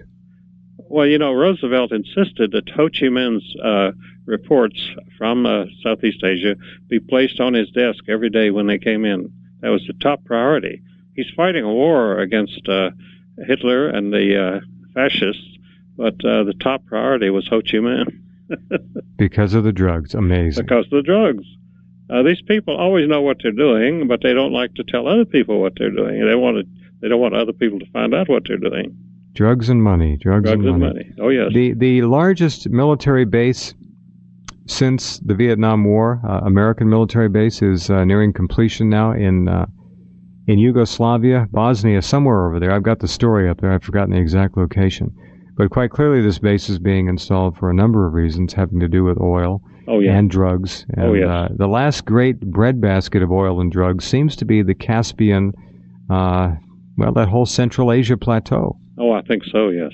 Well, Roosevelt insisted that Ho Chi Minh's reports from Southeast Asia be placed on his desk every day when they came in. That was the top priority. He's fighting a war against Hitler and the fascists, but the top priority was Ho Chi Minh. Because of the drugs. Amazing. Because of the drugs. These people always know what they're doing, but they don't like to tell other people what they're doing. They don't want other people to find out what they're doing. Drugs and money. Drugs and money. Oh, yes. The largest military base since the Vietnam War, American military base, is nearing completion now in Yugoslavia, Bosnia, somewhere over there. I've got the story up there. I've forgotten the exact location. But quite clearly this base is being installed for a number of reasons having to do with oil and drugs. And the last great breadbasket of oil and drugs seems to be the Caspian, that whole Central Asia plateau. Oh, I think so, yes.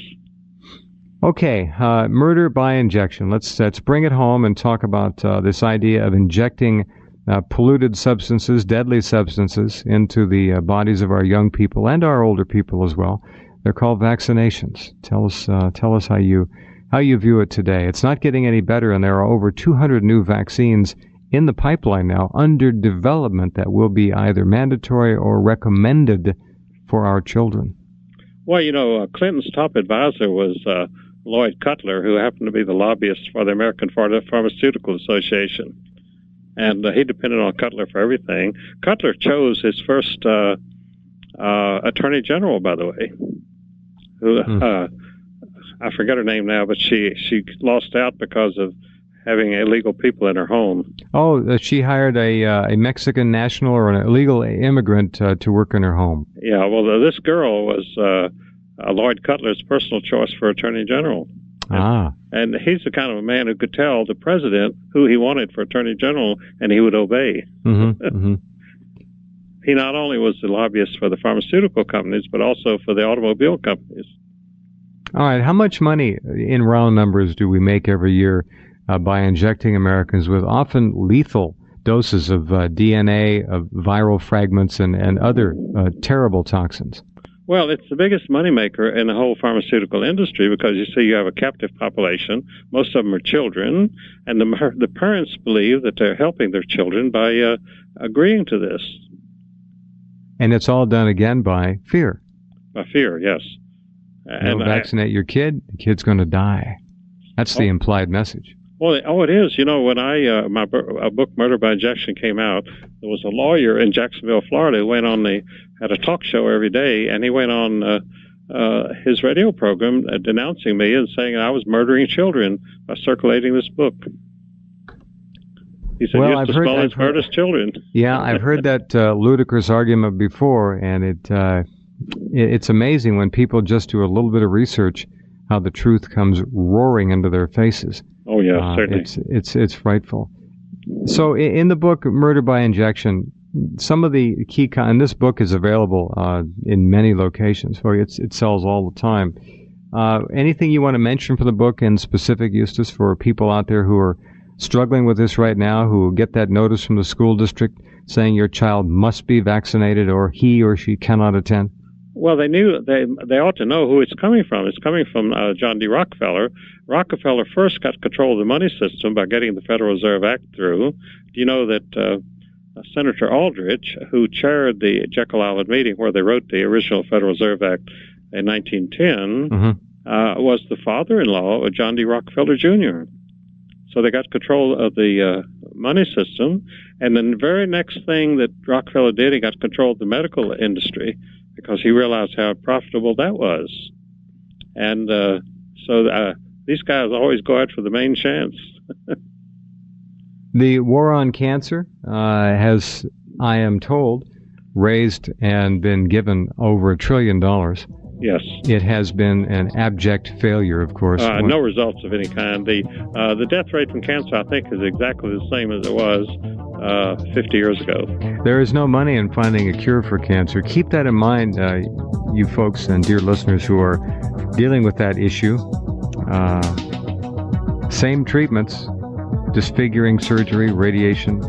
Okay, murder by injection. Let's bring it home and talk about this idea of injecting polluted substances, deadly substances, into the bodies of our young people and our older people as well. They're called vaccinations. Tell us how you view it today. It's not getting any better, and there are over 200 new vaccines in the pipeline now under development that will be either mandatory or recommended for our children. Well, Clinton's top advisor was Lloyd Cutler, who happened to be the lobbyist for the American Pharmaceutical Association. And he depended on Cutler for everything. Cutler chose his first attorney general, by the way, who I forget her name now, but she lost out because of having illegal people in her home. Oh, she hired a Mexican national or an illegal immigrant to work in her home. Yeah, well, this girl was Lloyd Cutler's personal choice for attorney general. And he's the kind of a man who could tell the president who he wanted for attorney general, and he would obey. He not only was the lobbyist for the pharmaceutical companies, but also for the automobile companies. All right, how much money in round numbers do we make every year by injecting Americans with often lethal doses of DNA, of viral fragments, and other terrible toxins? Well, it's the biggest moneymaker in the whole pharmaceutical industry because, you see, you have a captive population. Most of them are children, and the parents believe that they're helping their children by agreeing to this. And it's all done, again, by fear. By fear, yes. And vaccinate your kid, the kid's going to die. That's the implied message. Well, it is. When my book Murder by Injection came out, there was a lawyer in Jacksonville, Florida, who had a talk show every day, and he went on his radio program denouncing me and saying I was murdering children by circulating this book. He said, well, Eustace Mullins murders children. Yeah, I've heard that ludicrous argument before, and it's amazing when people just do a little bit of research how the truth comes roaring into their faces. Oh, yeah, certainly. It's frightful. So in the book, Murder by Injection, some of the key, and this book is available in many locations, so it sells all the time. Anything you want to mention for the book in specific, Eustace, for people out there who are struggling with this right now, who get that notice from the school district saying your child must be vaccinated or he or she cannot attend? Well, they ought to know who it's coming from. It's coming from John D. Rockefeller. Rockefeller first got control of the money system by getting the Federal Reserve Act through. Do you know that Senator Aldrich, who chaired the Jekyll Island meeting where they wrote the original Federal Reserve Act in 1910, was the father-in-law of John D. Rockefeller Jr.? So they got control of the money system. And then the very next thing that Rockefeller did, he got control of the medical industry because he realized how profitable that was. And so these guys always go out for the main chance. The war on cancer has, I am told, raised and been given over $1 trillion. Yes. It has been an abject failure, of course. No results of any kind. The death rate from cancer, I think, is exactly the same as it was 50 years ago. There is no money in finding a cure for cancer. Keep that in mind, you folks and dear listeners who are dealing with that issue. Same treatments, disfiguring surgery, radiation,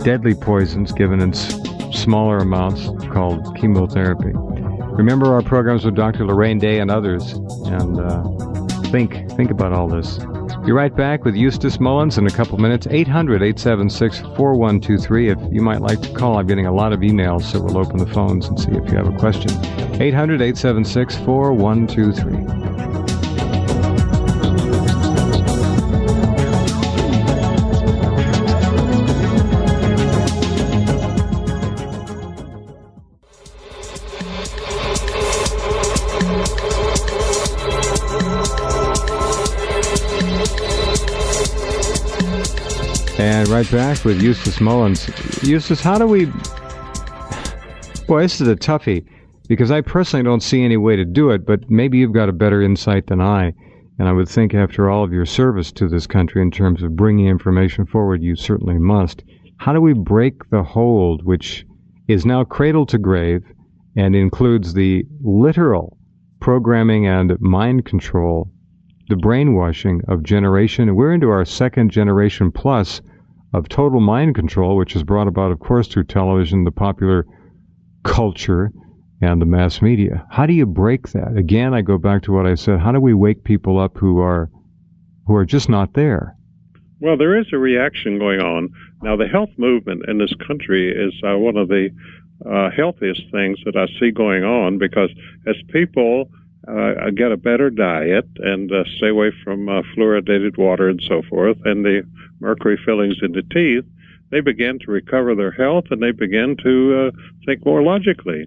deadly poisons given in smaller amounts called chemotherapy. Remember our programs with Dr. Lorraine Day and others, and think about all this. Be right back with Eustace Mullins in a couple minutes. 800-876-4123. If you might like to call, I'm getting a lot of emails, so we'll open the phones and see if you have a question. 800-876-4123. And right back with Eustace Mullins. Eustace, how do we... Boy, this is a toughie, because I personally don't see any way to do it, but maybe you've got a better insight than I. And I would think after all of your service to this country in terms of bringing information forward, you certainly must. How do we break the hold, which is now cradle to grave and includes the literal programming and mind control, the brainwashing of generation? We're into our second generation plus of total mind control, which is brought about, of course, through television, the popular culture, and the mass media. How do you break that? Again, I go back to what I said. How do we wake people up who are just not there? Well, there is a reaction going on. Now, the health movement in this country is one of the healthiest things that I see going on, because as people get a better diet and stay away from fluoridated water and so forth, and the mercury fillings in the teeth, they begin to recover their health, and they begin to think more logically.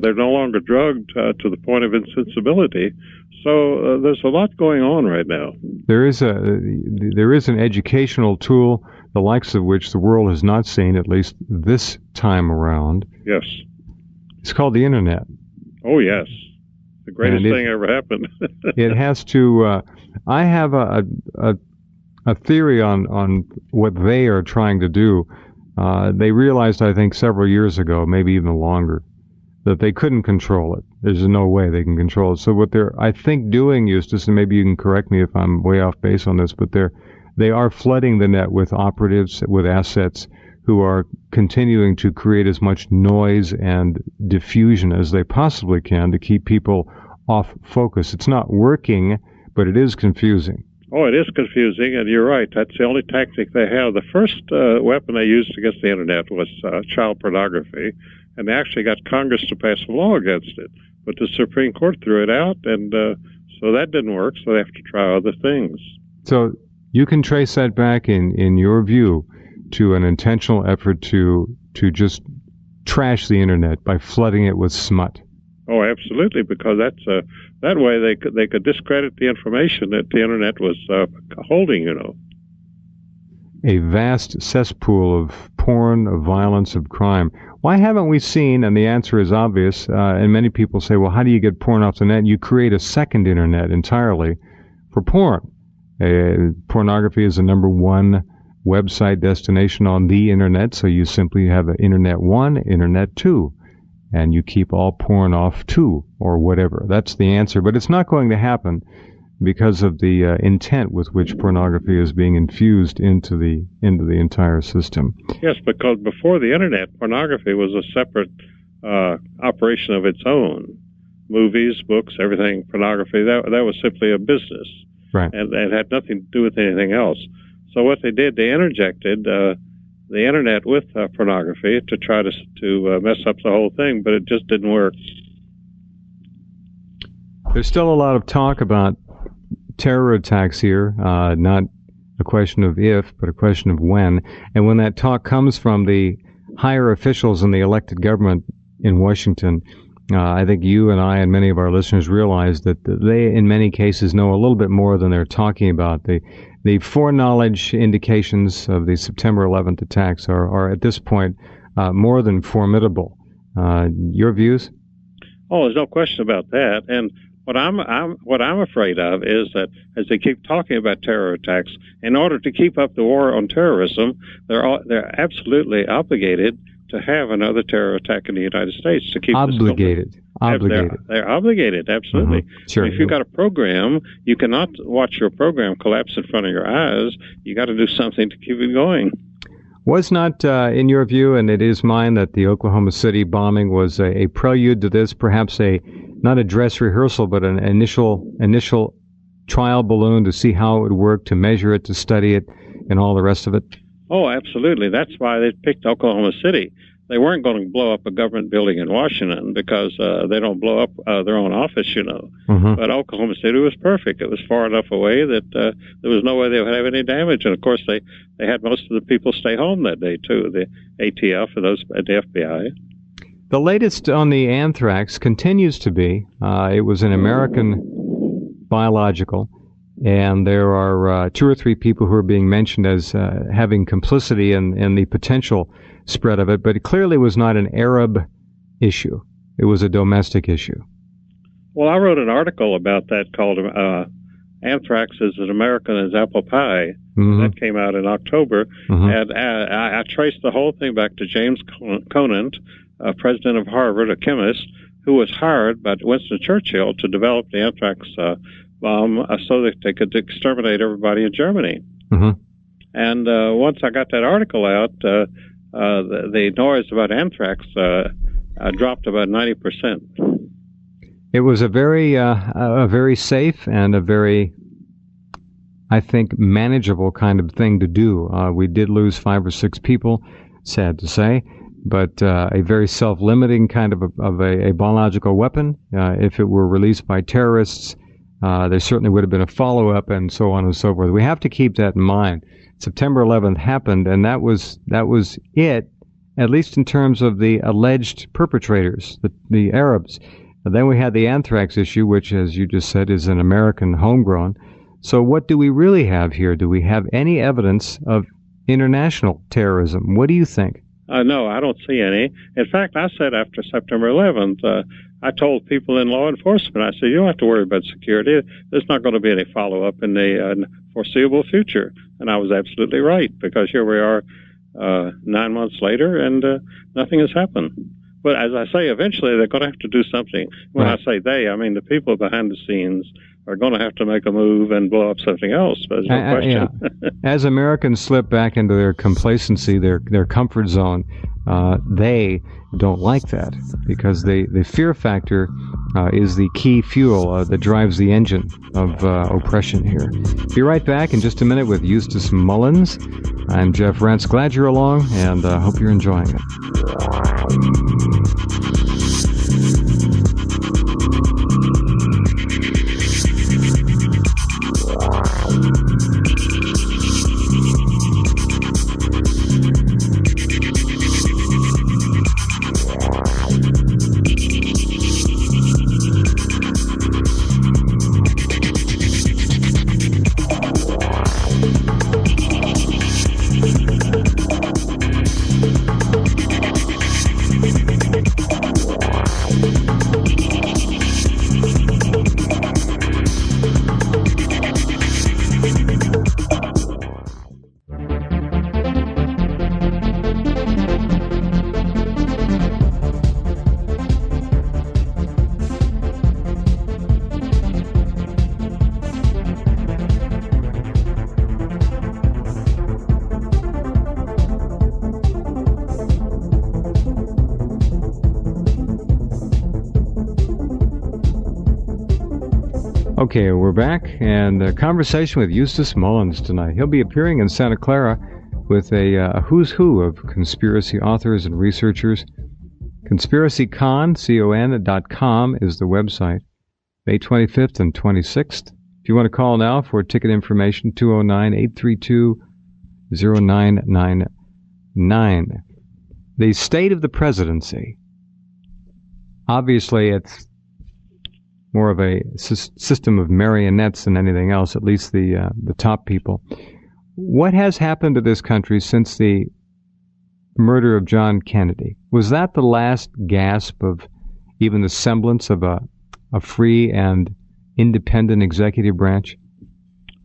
They're no longer drugged to the point of insensibility. So there's a lot going on right now. There is an educational tool, the likes of which the world has not seen, at least this time around. Yes. It's called the Internet. Oh, yes. The greatest thing ever happened. It has to... I have a theory on what they are trying to do. They realized, I think, several years ago, maybe even longer, that they couldn't control it. There's no way they can control it. So what they're, I think, doing, Eustace, and maybe you can correct me if I'm way off base on this, but they are flooding the net with operatives, with assets, who are continuing to create as much noise and diffusion as they possibly can to keep people off focus. It's not working, but it is confusing. Oh, it is confusing, and you're right. That's the only tactic they have. The first weapon they used against the Internet was child pornography, and they actually got Congress to pass a law against it. But the Supreme Court threw it out, and so that didn't work, so they have to try other things. So you can trace that back, in your view, to an intentional effort to just trash the Internet by flooding it with smut. Oh, absolutely, because that way they could discredit the information that the internet was holding. A vast cesspool of porn, of violence, of crime. Why haven't we seen, and the answer is obvious, and many people say, well, how do you get porn off the net? You create a second internet entirely for porn. Pornography is the number one website destination on the internet, so you simply have an Internet 1, Internet 2, and you keep all porn off 2, or whatever. That's the answer, but it's not going to happen because of the intent with which pornography is being infused into the entire system. Yes, because before the internet, pornography was a separate operation of its own. Movies, books, everything, pornography, that was simply a business. Right. And it had nothing to do with anything else. So what they did, they interjected the internet with pornography to try to mess up the whole thing, but it just didn't work. There's still a lot of talk about terror attacks here, not a question of if, but a question of when. And when that talk comes from the higher officials in the elected government in Washington, I think you and I and many of our listeners realize that they, in many cases, know a little bit more than they're talking about. The foreknowledge indications of the September 11th attacks are at this point more than formidable. Your views? Oh, there's no question about that. And what I'm afraid of is that as they keep talking about terror attacks, in order to keep up the war on terrorism, they're absolutely obligated to have another terror attack in the United States to keep obligated. They're obligated, absolutely. Sure. If you've got a program, you cannot watch your program collapse in front of your eyes. You got to do something to keep it going. Was not, in your view, and it is mine, that the Oklahoma City bombing was a prelude to this, perhaps not a dress rehearsal, but an initial trial balloon to see how it would work, to measure it, to study it, and all the rest of it? Oh, absolutely. That's why they picked Oklahoma City. They weren't going to blow up a government building in Washington because they don't blow up their own office, Mm-hmm. But Oklahoma City was perfect. It was far enough away that there was no way they would have any damage. And, of course, they had most of the people stay home that day, too, the ATF and those at the FBI. The latest on the anthrax continues to be, it was an American biological, and there are 2 or 3 people who are being mentioned as having complicity in the potential spread of it, but it clearly was not an Arab issue. It was a domestic issue. Well, I wrote an article about that called Anthrax is as American as Apple Pie. Mm-hmm. That came out in October. Mm-hmm. And I traced the whole thing back to James Conant, president of Harvard, a chemist, who was hired by Winston Churchill to develop the anthrax bomb so that they could exterminate everybody in Germany. Mm-hmm. And once I got that article out, the noise about anthrax dropped about 90%. It was a very safe and a very, I think, manageable kind of thing to do. We did lose 5 or 6 people, sad to say, but a very self-limiting kind of a biological weapon. If it were released by terrorists, there certainly would have been a follow-up and so on and so forth. We have to keep that in mind. September 11th happened, and that was it, at least in terms of the alleged perpetrators, the Arabs. And then we had the anthrax issue, which, as you just said, is an American homegrown. So what do we really have here? Do we have any evidence of international terrorism? What do you think? No, I don't see any. In fact, I said after September 11th, I told people in law enforcement, I said, you don't have to worry about security. There's not going to be any follow-up in the foreseeable future. And I was absolutely right, because here we are 9 months later, and nothing has happened. But as I say, eventually they're going to have to do something. When Right. I say they, I mean the people behind the scenes are going to have to make a move and blow up something else. There's no question. Yeah. As Americans slip back into their complacency, their comfort zone, they don't like that, because the fear factor is the key fuel that drives the engine of oppression here. Be right back in just a minute with Eustace Mullins. I'm Jeff Rense. Glad you're along, and hope you're enjoying it. Okay, we're back, and a conversation with Eustace Mullins tonight. He'll be appearing in Santa Clara with a who's who of conspiracy authors and researchers. ConspiracyCon.com is the website. May 25th and 26th. If you want to call now for ticket information, 209-832-0999. The state of the presidency. Obviously, it's more of a system of marionettes than anything else, at least the top people. What has happened to this country since the murder of John Kennedy? Was that the last gasp of even the semblance of a free and independent executive branch?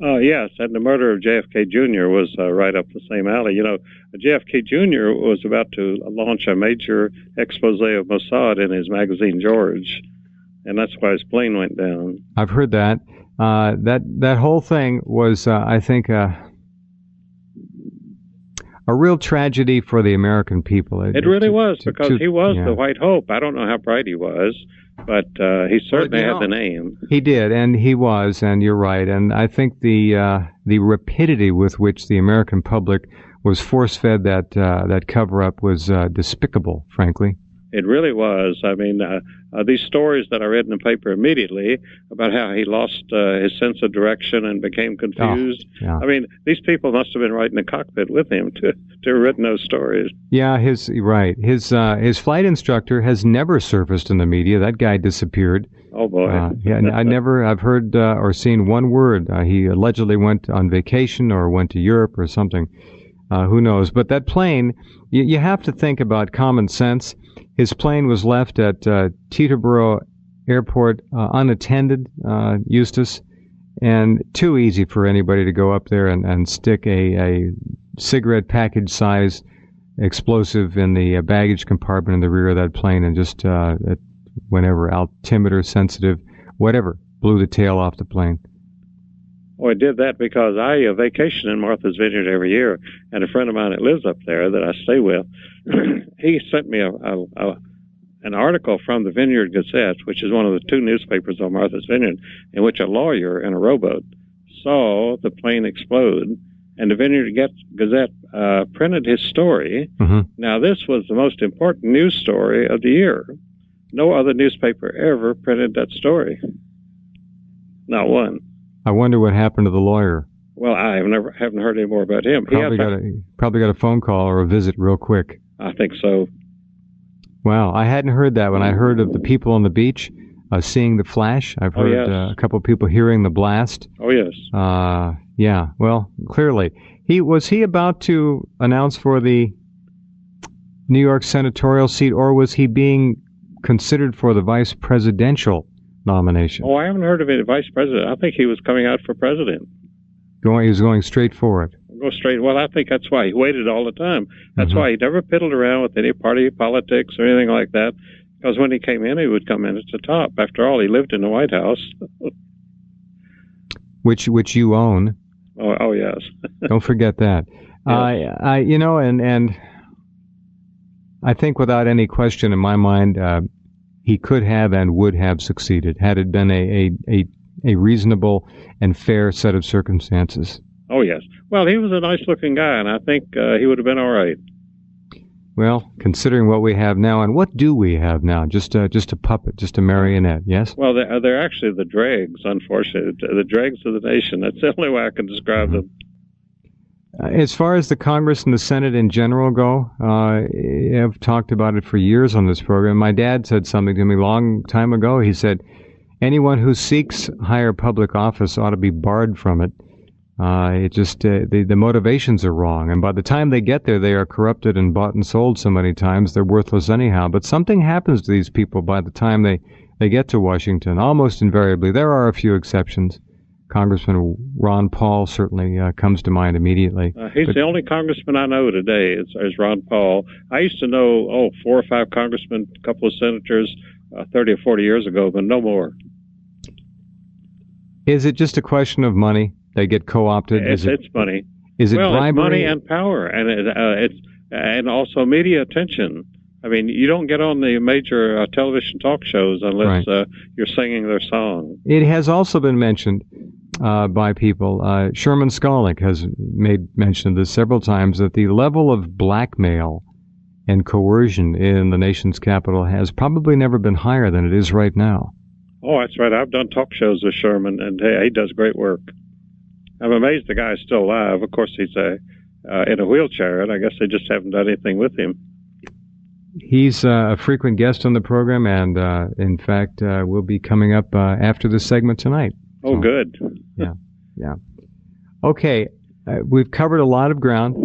Yes, and the murder of JFK Jr. was right up the same alley. You know, JFK Jr. was about to launch a major expose of Mossad in his magazine George, and that's why his plane went down. I've heard that. That whole thing was, I think, a real tragedy for the American people. It really was, because he was the White Hope. I don't know how bright he was, but he certainly had the name. He did, and he was, and you're right. And I think the rapidity with which the American public was force-fed that cover-up was despicable, frankly. It really was. I mean, these stories that I read in the paper immediately about how he lost his sense of direction and became confused. Oh, yeah. I mean, these people must have been right in the cockpit with him to have written those stories. Yeah, his flight instructor has never surfaced in the media. That guy disappeared. Oh boy. I've heard or seen one word. He allegedly went on vacation or went to Europe or something. Who knows? But that plane, you have to think about common sense. His plane was left at Teterboro Airport unattended, Eustace, and too easy for anybody to go up there and stick a cigarette package size explosive in the baggage compartment in the rear of that plane and just whenever altimeter sensitive, whatever, blew the tail off the plane. Oh, I did that because I vacation in Martha's Vineyard every year, and a friend of mine that lives up there that I stay with, he sent me an article from the Vineyard Gazette, which is one of the two newspapers on Martha's Vineyard, in which a lawyer in a rowboat saw the plane explode, and the Vineyard Gazette printed his story. Mm-hmm. Now, this was the most important news story of the year. No other newspaper ever printed that story. Not one. I wonder what happened to the lawyer. Well, I haven't heard any more about him. Probably got a phone call or a visit real quick. I think so. Wow, I hadn't heard that. When I heard of the people on the beach seeing the flash, I've heard a couple of people hearing the blast. Oh yes. Yeah. Well, clearly, was he about to announce for the New York senatorial seat, or was he being considered for the vice presidential nomination? Oh, I haven't heard of any vice president. I think he was coming out for president. He was going straight for it. Go straight. Well, I think that's why he waited all the time. That's why he never piddled around with any party politics or anything like that. Because when he came in, he would come in at the top. After all, he lived in the White House, which you own. Oh yes. Don't forget that. Yes. And I think without any question in my mind, he could have and would have succeeded had it been a reasonable and fair set of circumstances. Oh, yes. Well, he was a nice-looking guy, and I think he would have been all right. Well, considering what we have now, and what do we have now? Just a puppet, just a marionette, yes? Well, they're actually the dregs, unfortunately. The dregs of the nation. That's the only way I can describe them. As far as the Congress and the Senate in general go, I've talked about it for years on this program. My dad said something to me a long time ago. He said, anyone who seeks higher public office ought to be barred from it. The motivations are wrong, and by the time they get there, they are corrupted and bought and sold so many times they're worthless anyhow. But something happens to these people by the time they get to Washington, almost invariably. There are a few exceptions. Congressman Ron Paul certainly comes to mind immediately. He's the only congressman I know today is Ron Paul. I used to know 4 or 5 congressmen, a couple of senators 30 or 40 years ago, but no more. Is it just a question of money? They get co-opted. It's money. Is it bribery? It's money and power, and it's also media attention. I mean, you don't get on the major television talk shows unless Right. you're singing their song. It has also been mentioned by people. Sherman Skolnick has made mention of this several times, that the level of blackmail and coercion in the nation's capital has probably never been higher than it is right now. Oh, that's right. I've done talk shows with Sherman, and he does great work. I'm amazed the guy's still alive. Of course, he's in a wheelchair, and I guess they just haven't done anything with him. He's a frequent guest on the program, and in fact, will be coming up after this segment tonight. Oh, So, good. yeah. Okay, we've covered a lot of ground.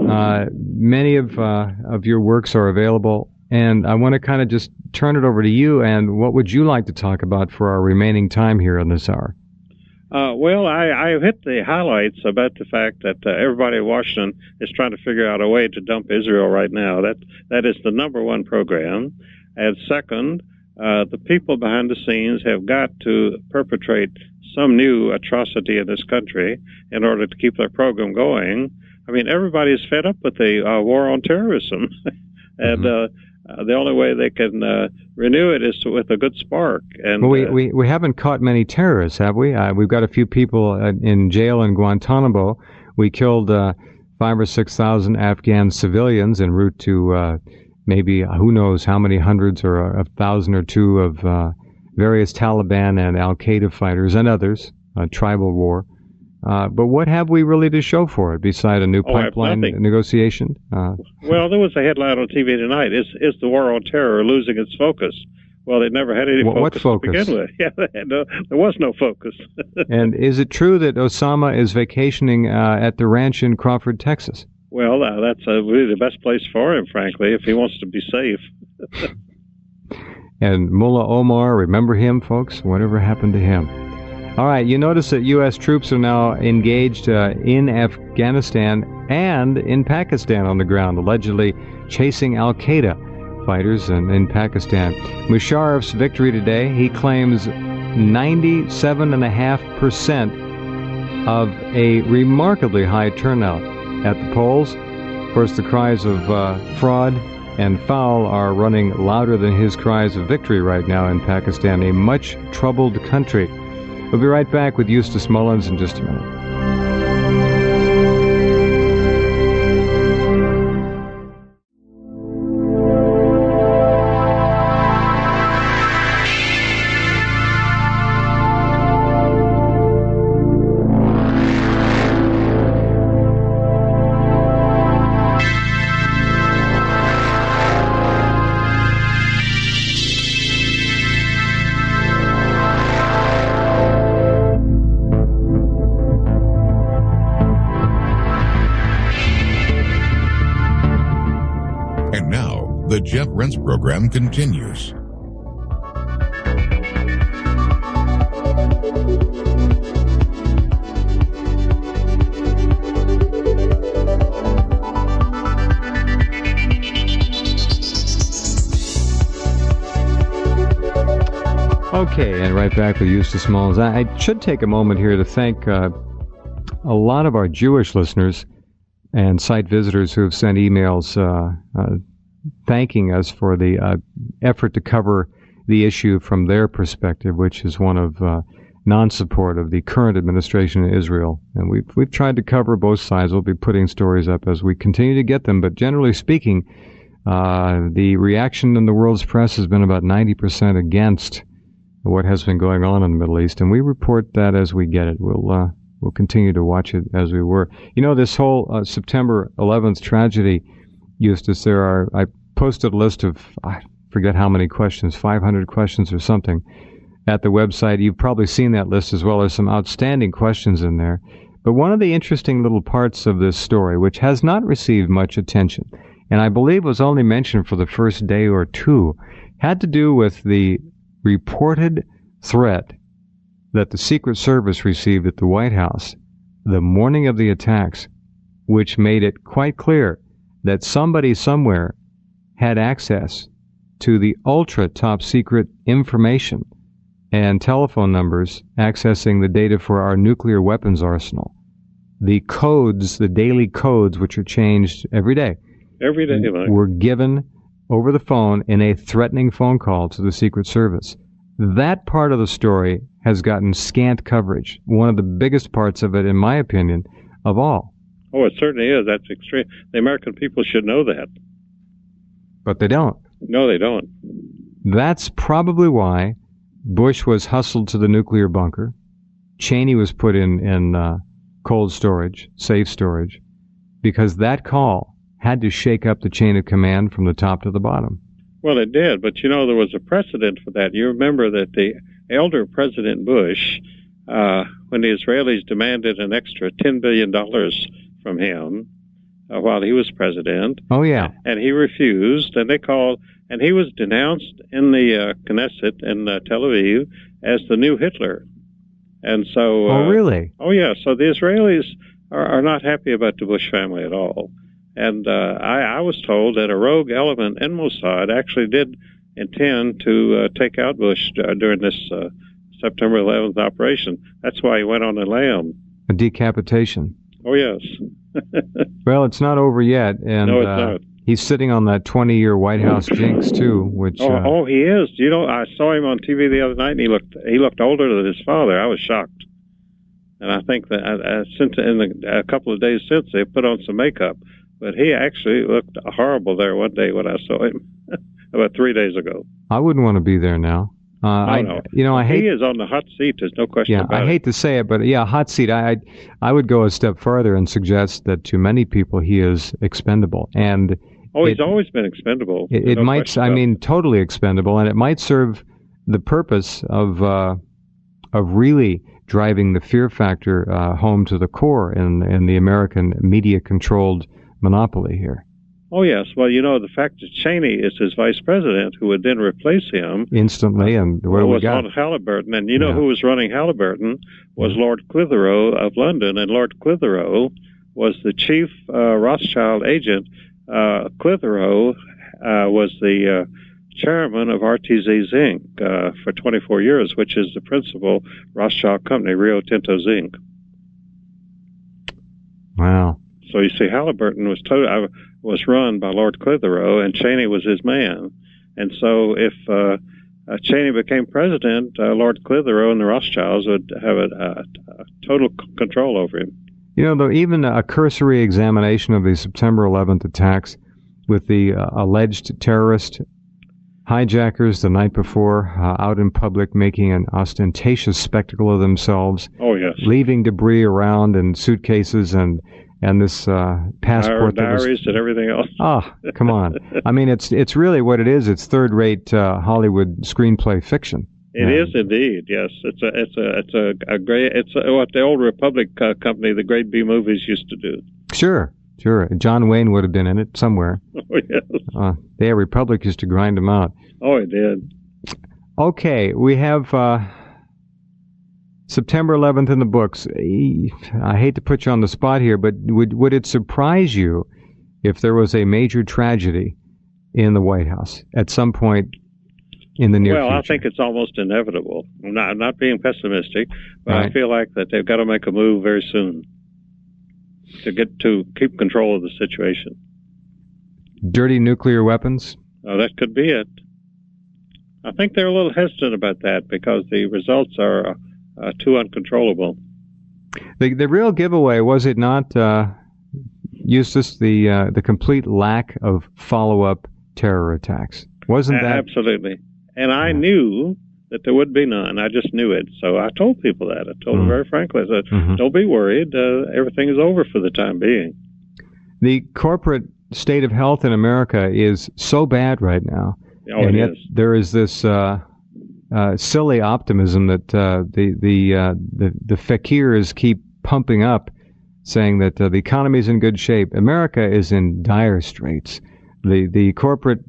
Many of your works are available, and I want to kind of just turn it over to you. And what would you like to talk about for our remaining time here in this hour? Well, I hit the highlights about the fact that everybody in Washington is trying to figure out a way to dump Israel right now. That is the number one program. And second, the people behind the scenes have got to perpetrate some new atrocity in this country in order to keep their program going. I mean, everybody's fed up with the war on terrorism. And the only way they can renew it is with a good spark. And Well, we haven't caught many terrorists, have we? We've got a few people in jail in Guantanamo. We killed 5,000 or 6,000 Afghan civilians en route to maybe who knows how many hundreds or 1,000 or two of various Taliban and Al-Qaeda fighters and others, tribal war. But what have we really to show for it beside a new pipeline negotiation? Well, there was a headline on TV tonight. Is the war on terror losing its focus? Well, it never had any focus. What focus? To begin with. Yeah, there was no focus. And is it true that Osama is vacationing at the ranch in Crawford, Texas? Well, that's really the best place for him, frankly, if he wants to be safe. And Mullah Omar, remember him, folks? Whatever happened to him? All right, you notice that U.S. troops are now engaged in Afghanistan and in Pakistan on the ground, allegedly chasing Al-Qaeda fighters in Pakistan. Musharraf's victory today, he claims 97.5% of a remarkably high turnout at the polls. Of course, the cries of fraud and foul are running louder than his cries of victory right now in Pakistan, a much troubled country. We'll be right back with Eustace Mullins in just a minute. And now, the Jeff Rense program continues. Okay, and right back with Eustace Mullins. I should take a moment here to thank a lot of our Jewish listeners and site visitors who have sent emails thanking us for the effort to cover the issue from their perspective, which is one of non-support of the current administration in Israel. And we've tried to cover both sides. We'll be putting stories up as we continue to get them. But generally speaking, the reaction in the world's press has been about 90% against what has been going on in the Middle East, and we report that as we get it. We'll continue to watch it as we were. You know, this whole September 11th tragedy, Eustace, I posted a list of, I forget how many questions, 500 questions or something, at the website. You've probably seen that list as well. There's some outstanding questions in there. But one of the interesting little parts of this story, which has not received much attention, and I believe was only mentioned for the first day or two, had to do with the reported threat that the Secret Service received at the White House the morning of the attacks, which made it quite clear that somebody somewhere had access to the ultra top secret information and telephone numbers accessing the data for our nuclear weapons arsenal. The codes, the daily codes, which are changed every day, Mike. were given over the phone in a threatening phone call to the Secret Service. That part of the story has gotten scant coverage. One of the biggest parts of it, in my opinion, of all. Oh, it certainly is. That's extreme. The American people should know that. But they don't. No, they don't. That's probably why Bush was hustled to the nuclear bunker. Cheney was put in cold storage, safe storage, because that call had to shake up the chain of command from the top to the bottom. Well, it did, but there was a precedent for that. You remember that the elder President Bush, when the Israelis demanded an extra $10 billion from him while he was president. Oh, yeah. And he refused, and they called, and he was denounced in the Knesset in Tel Aviv as the new Hitler. And so... oh, really? Oh, yeah. So the Israelis are not happy about the Bush family at all. And I was told that a rogue element in Mossad actually did intend to take out Bush during this September 11th operation. That's why he went on a lam. A decapitation. Oh, yes. Well, it's not over yet. And, no, it's not. He's sitting on that 20-year White House jinx, too, which... Oh, he is. I saw him on TV the other night, and he looked older than his father. I was shocked. And I think that since a couple of days since, they put on some makeup. But he actually looked horrible there one day when I saw him, about 3 days ago. I wouldn't want to be there now. No. I hate... He is on the hot seat, there's no question about it. Yeah, I hate to say it, but yeah, hot seat. I would go a step further and suggest that to many people he is expendable. And he's always been expendable. It might, totally expendable, and it might serve the purpose of really driving the fear factor home to the core in the American media-controlled monopoly here. Oh, yes. Well, the fact that Cheney is his vice president, who would then replace him instantly, and what do we got? Was on Halliburton, and who was running Halliburton was Lord Clitheroe of London, and Lord Clitheroe was the chief Rothschild agent. Clitheroe was the chairman of RTZ Zinc for 24 years, which is the principal Rothschild company, Rio Tinto Zinc. Wow. So you see, Halliburton was run by Lord Clitheroe, and Cheney was his man. And so if Cheney became president, Lord Clitheroe and the Rothschilds would have a total control over him. Though even a cursory examination of the September 11th attacks with the alleged terrorist hijackers the night before out in public making an ostentatious spectacle of themselves. Oh, yes. Leaving debris around in suitcases and this passport diaries and everything else. Oh, come on. It's really what it is. It's third-rate Hollywood screenplay fiction. It is indeed, yes. It's what the old Republic company, the Great B movies, used to do. Sure. John Wayne would have been in it somewhere. Oh, yes. The Republic used to grind them out. Oh, it did. Okay, we have September 11th in the books. I hate to put you on the spot here, but would it surprise you if there was a major tragedy in the White House at some point in the near future? Well, I think it's almost inevitable. I'm not being pessimistic, but right. I feel like that they've got to make a move very soon to keep control of the situation. Dirty nuclear weapons? Oh, that could be it. I think they're a little hesitant about that because the results are too uncontrollable. The real giveaway, was it not, Eustace, the complete lack of follow-up terror attacks? Wasn't that? Absolutely. And I knew that there would be none. I just knew it. So I told people that. I told them very frankly. I said, don't be worried. Everything is over for the time being. The corporate state of health in America is so bad right now. Oh, and it yet is. There is this silly optimism that the fakirs keep pumping up, saying that the economy is in good shape. America is in dire straits. The corporate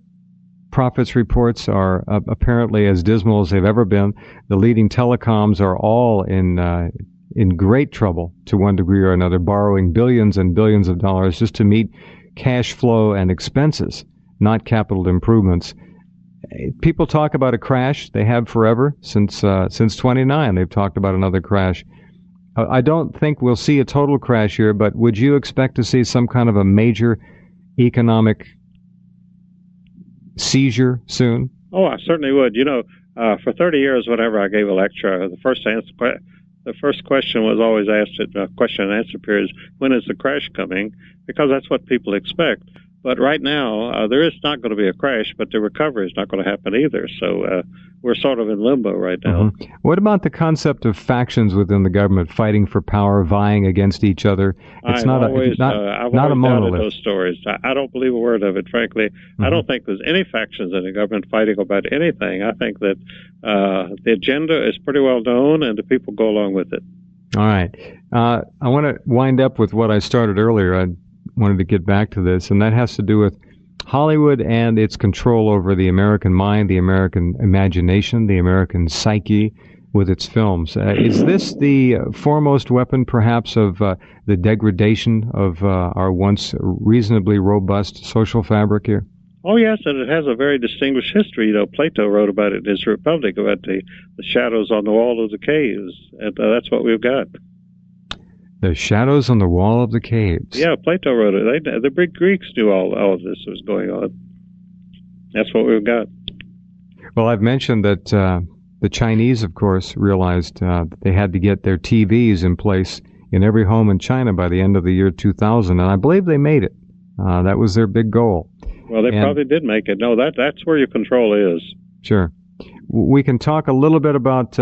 profits reports are apparently as dismal as they've ever been. The leading telecoms are all in great trouble to one degree or another, borrowing billions and billions of dollars just to meet cash flow and expenses, not capital improvements. People talk about a crash. They have forever since 29. They've talked about another crash. I don't think we'll see a total crash here, but would you expect to see some kind of a major economic seizure soon? Oh, I certainly would. For 30 years, whenever I gave a lecture, the first question was always asked at question and answer periods, when is the crash coming? Because that's what people expect. But right now, there is not going to be a crash, but the recovery is not going to happen either. So we're sort of in limbo right now. Mm-hmm. What about the concept of factions within the government fighting for power, vying against each other? I've always doubted those stories. I don't believe a word of it, frankly. Mm-hmm. I don't think there's any factions in the government fighting about anything. I think that the agenda is pretty well known, and the people go along with it. All right. I want to wind up with what I started earlier. I wanted to get back to this, and that has to do with Hollywood and its control over the American mind, the American imagination, the American psyche with its films. Is this the foremost weapon, perhaps, of the degradation of our once reasonably robust social fabric here? Oh, yes, and it has a very distinguished history. Plato wrote about it in his Republic, about the shadows on the wall of the caves, and that's what we've got. The shadows on the wall of the caves. Yeah, Plato wrote it. The big Greeks knew all of this was going on. That's what we've got. Well, I've mentioned that the Chinese, of course, realized that they had to get their TVs in place in every home in China by the end of the year 2000, and I believe they made it. That was their big goal. Well, they probably did make it. No, that's where your control is. Sure. We can talk a little bit about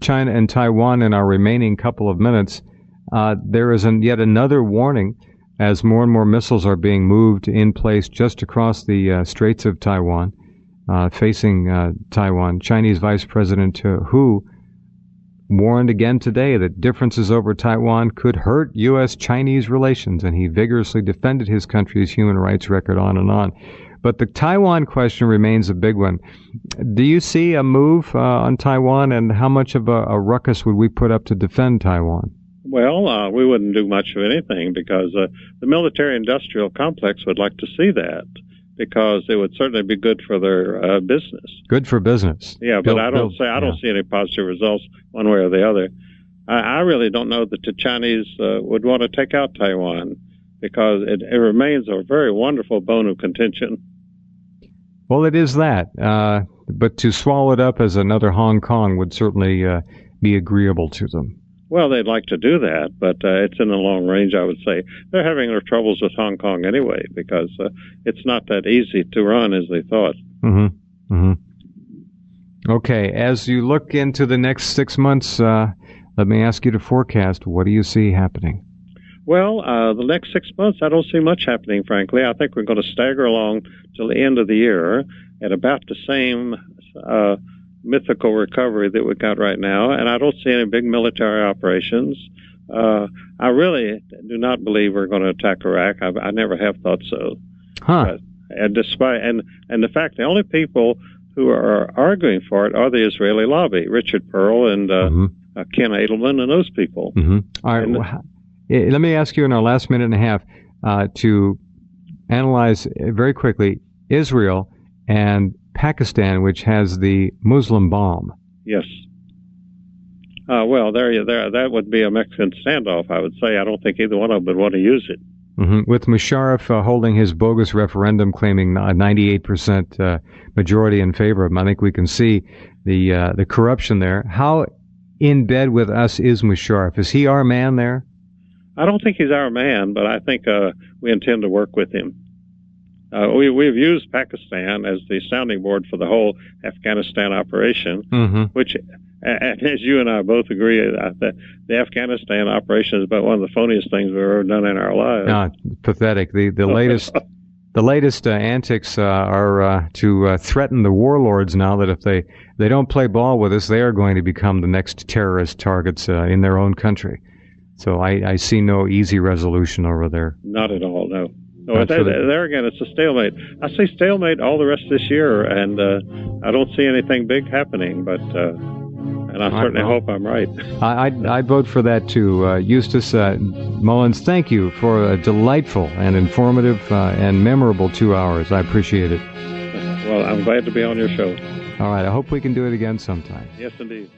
China and Taiwan in our remaining couple of minutes. There is yet another warning as more and more missiles are being moved in place just across the Straits of Taiwan, facing Taiwan. Chinese Vice President Hu warned again today that differences over Taiwan could hurt U.S.-Chinese relations, and he vigorously defended his country's human rights record on and on. But the Taiwan question remains a big one. Do you see a move on Taiwan, and how much of a ruckus would we put up to defend Taiwan? Well, we wouldn't do much of anything because the military-industrial complex would like to see that, because it would certainly be good for their business. Good for business. Yeah, but I don't see any positive results one way or the other. I really don't know that the Chinese would want to take out Taiwan, because it remains a very wonderful bone of contention. Well, it is that, but to swallow it up as another Hong Kong would certainly be agreeable to them. Well, they'd like to do that, but it's in the long range, I would say. They're having their troubles with Hong Kong anyway, because it's not that easy to run as they thought. Mm-hmm. Mm-hmm. Okay, as you look into the next 6 months, let me ask you to forecast. What do you see happening? Well, the next 6 months, I don't see much happening, frankly. I think we're going to stagger along till the end of the year at about the same mythical recovery that we got right now, and I don't see any big military operations. I really do not believe we're going to attack Iraq. I never have thought so. Huh. And despite the fact the only people who are arguing for it are the Israeli lobby, Richard Pearl and Ken Edelman and those people. Mm-hmm. All right. Let me ask you in our last minute and a half to analyze very quickly Israel and Pakistan, which has the Muslim bomb. Yes. Well, there, that would be a Mexican standoff, I would say. I don't think either one of them would want to use it. Mm-hmm. With Musharraf holding his bogus referendum claiming a 98% majority in favor of him, I think we can see the corruption there. How in bed with us is Musharraf? Is he our man there? I don't think he's our man, but I think we intend to work with him. We've used Pakistan as the sounding board for the whole Afghanistan operation, which, and as you and I both agree, the Afghanistan operation is about one of the funniest things we've ever done in our lives. Pathetic. The latest antics are to threaten the warlords now that if they don't play ball with us, they are going to become the next terrorist targets in their own country. So I see no easy resolution over there. Not at all, no. No, there again, it's a stalemate. I see stalemate all the rest of this year, and I don't see anything big happening, but and I certainly hope I'm right. I'd vote for that, too. Eustace Mullins, thank you for a delightful and informative and memorable 2 hours. I appreciate it. Well, I'm glad to be on your show. All right. I hope we can do it again sometime. Yes, indeed.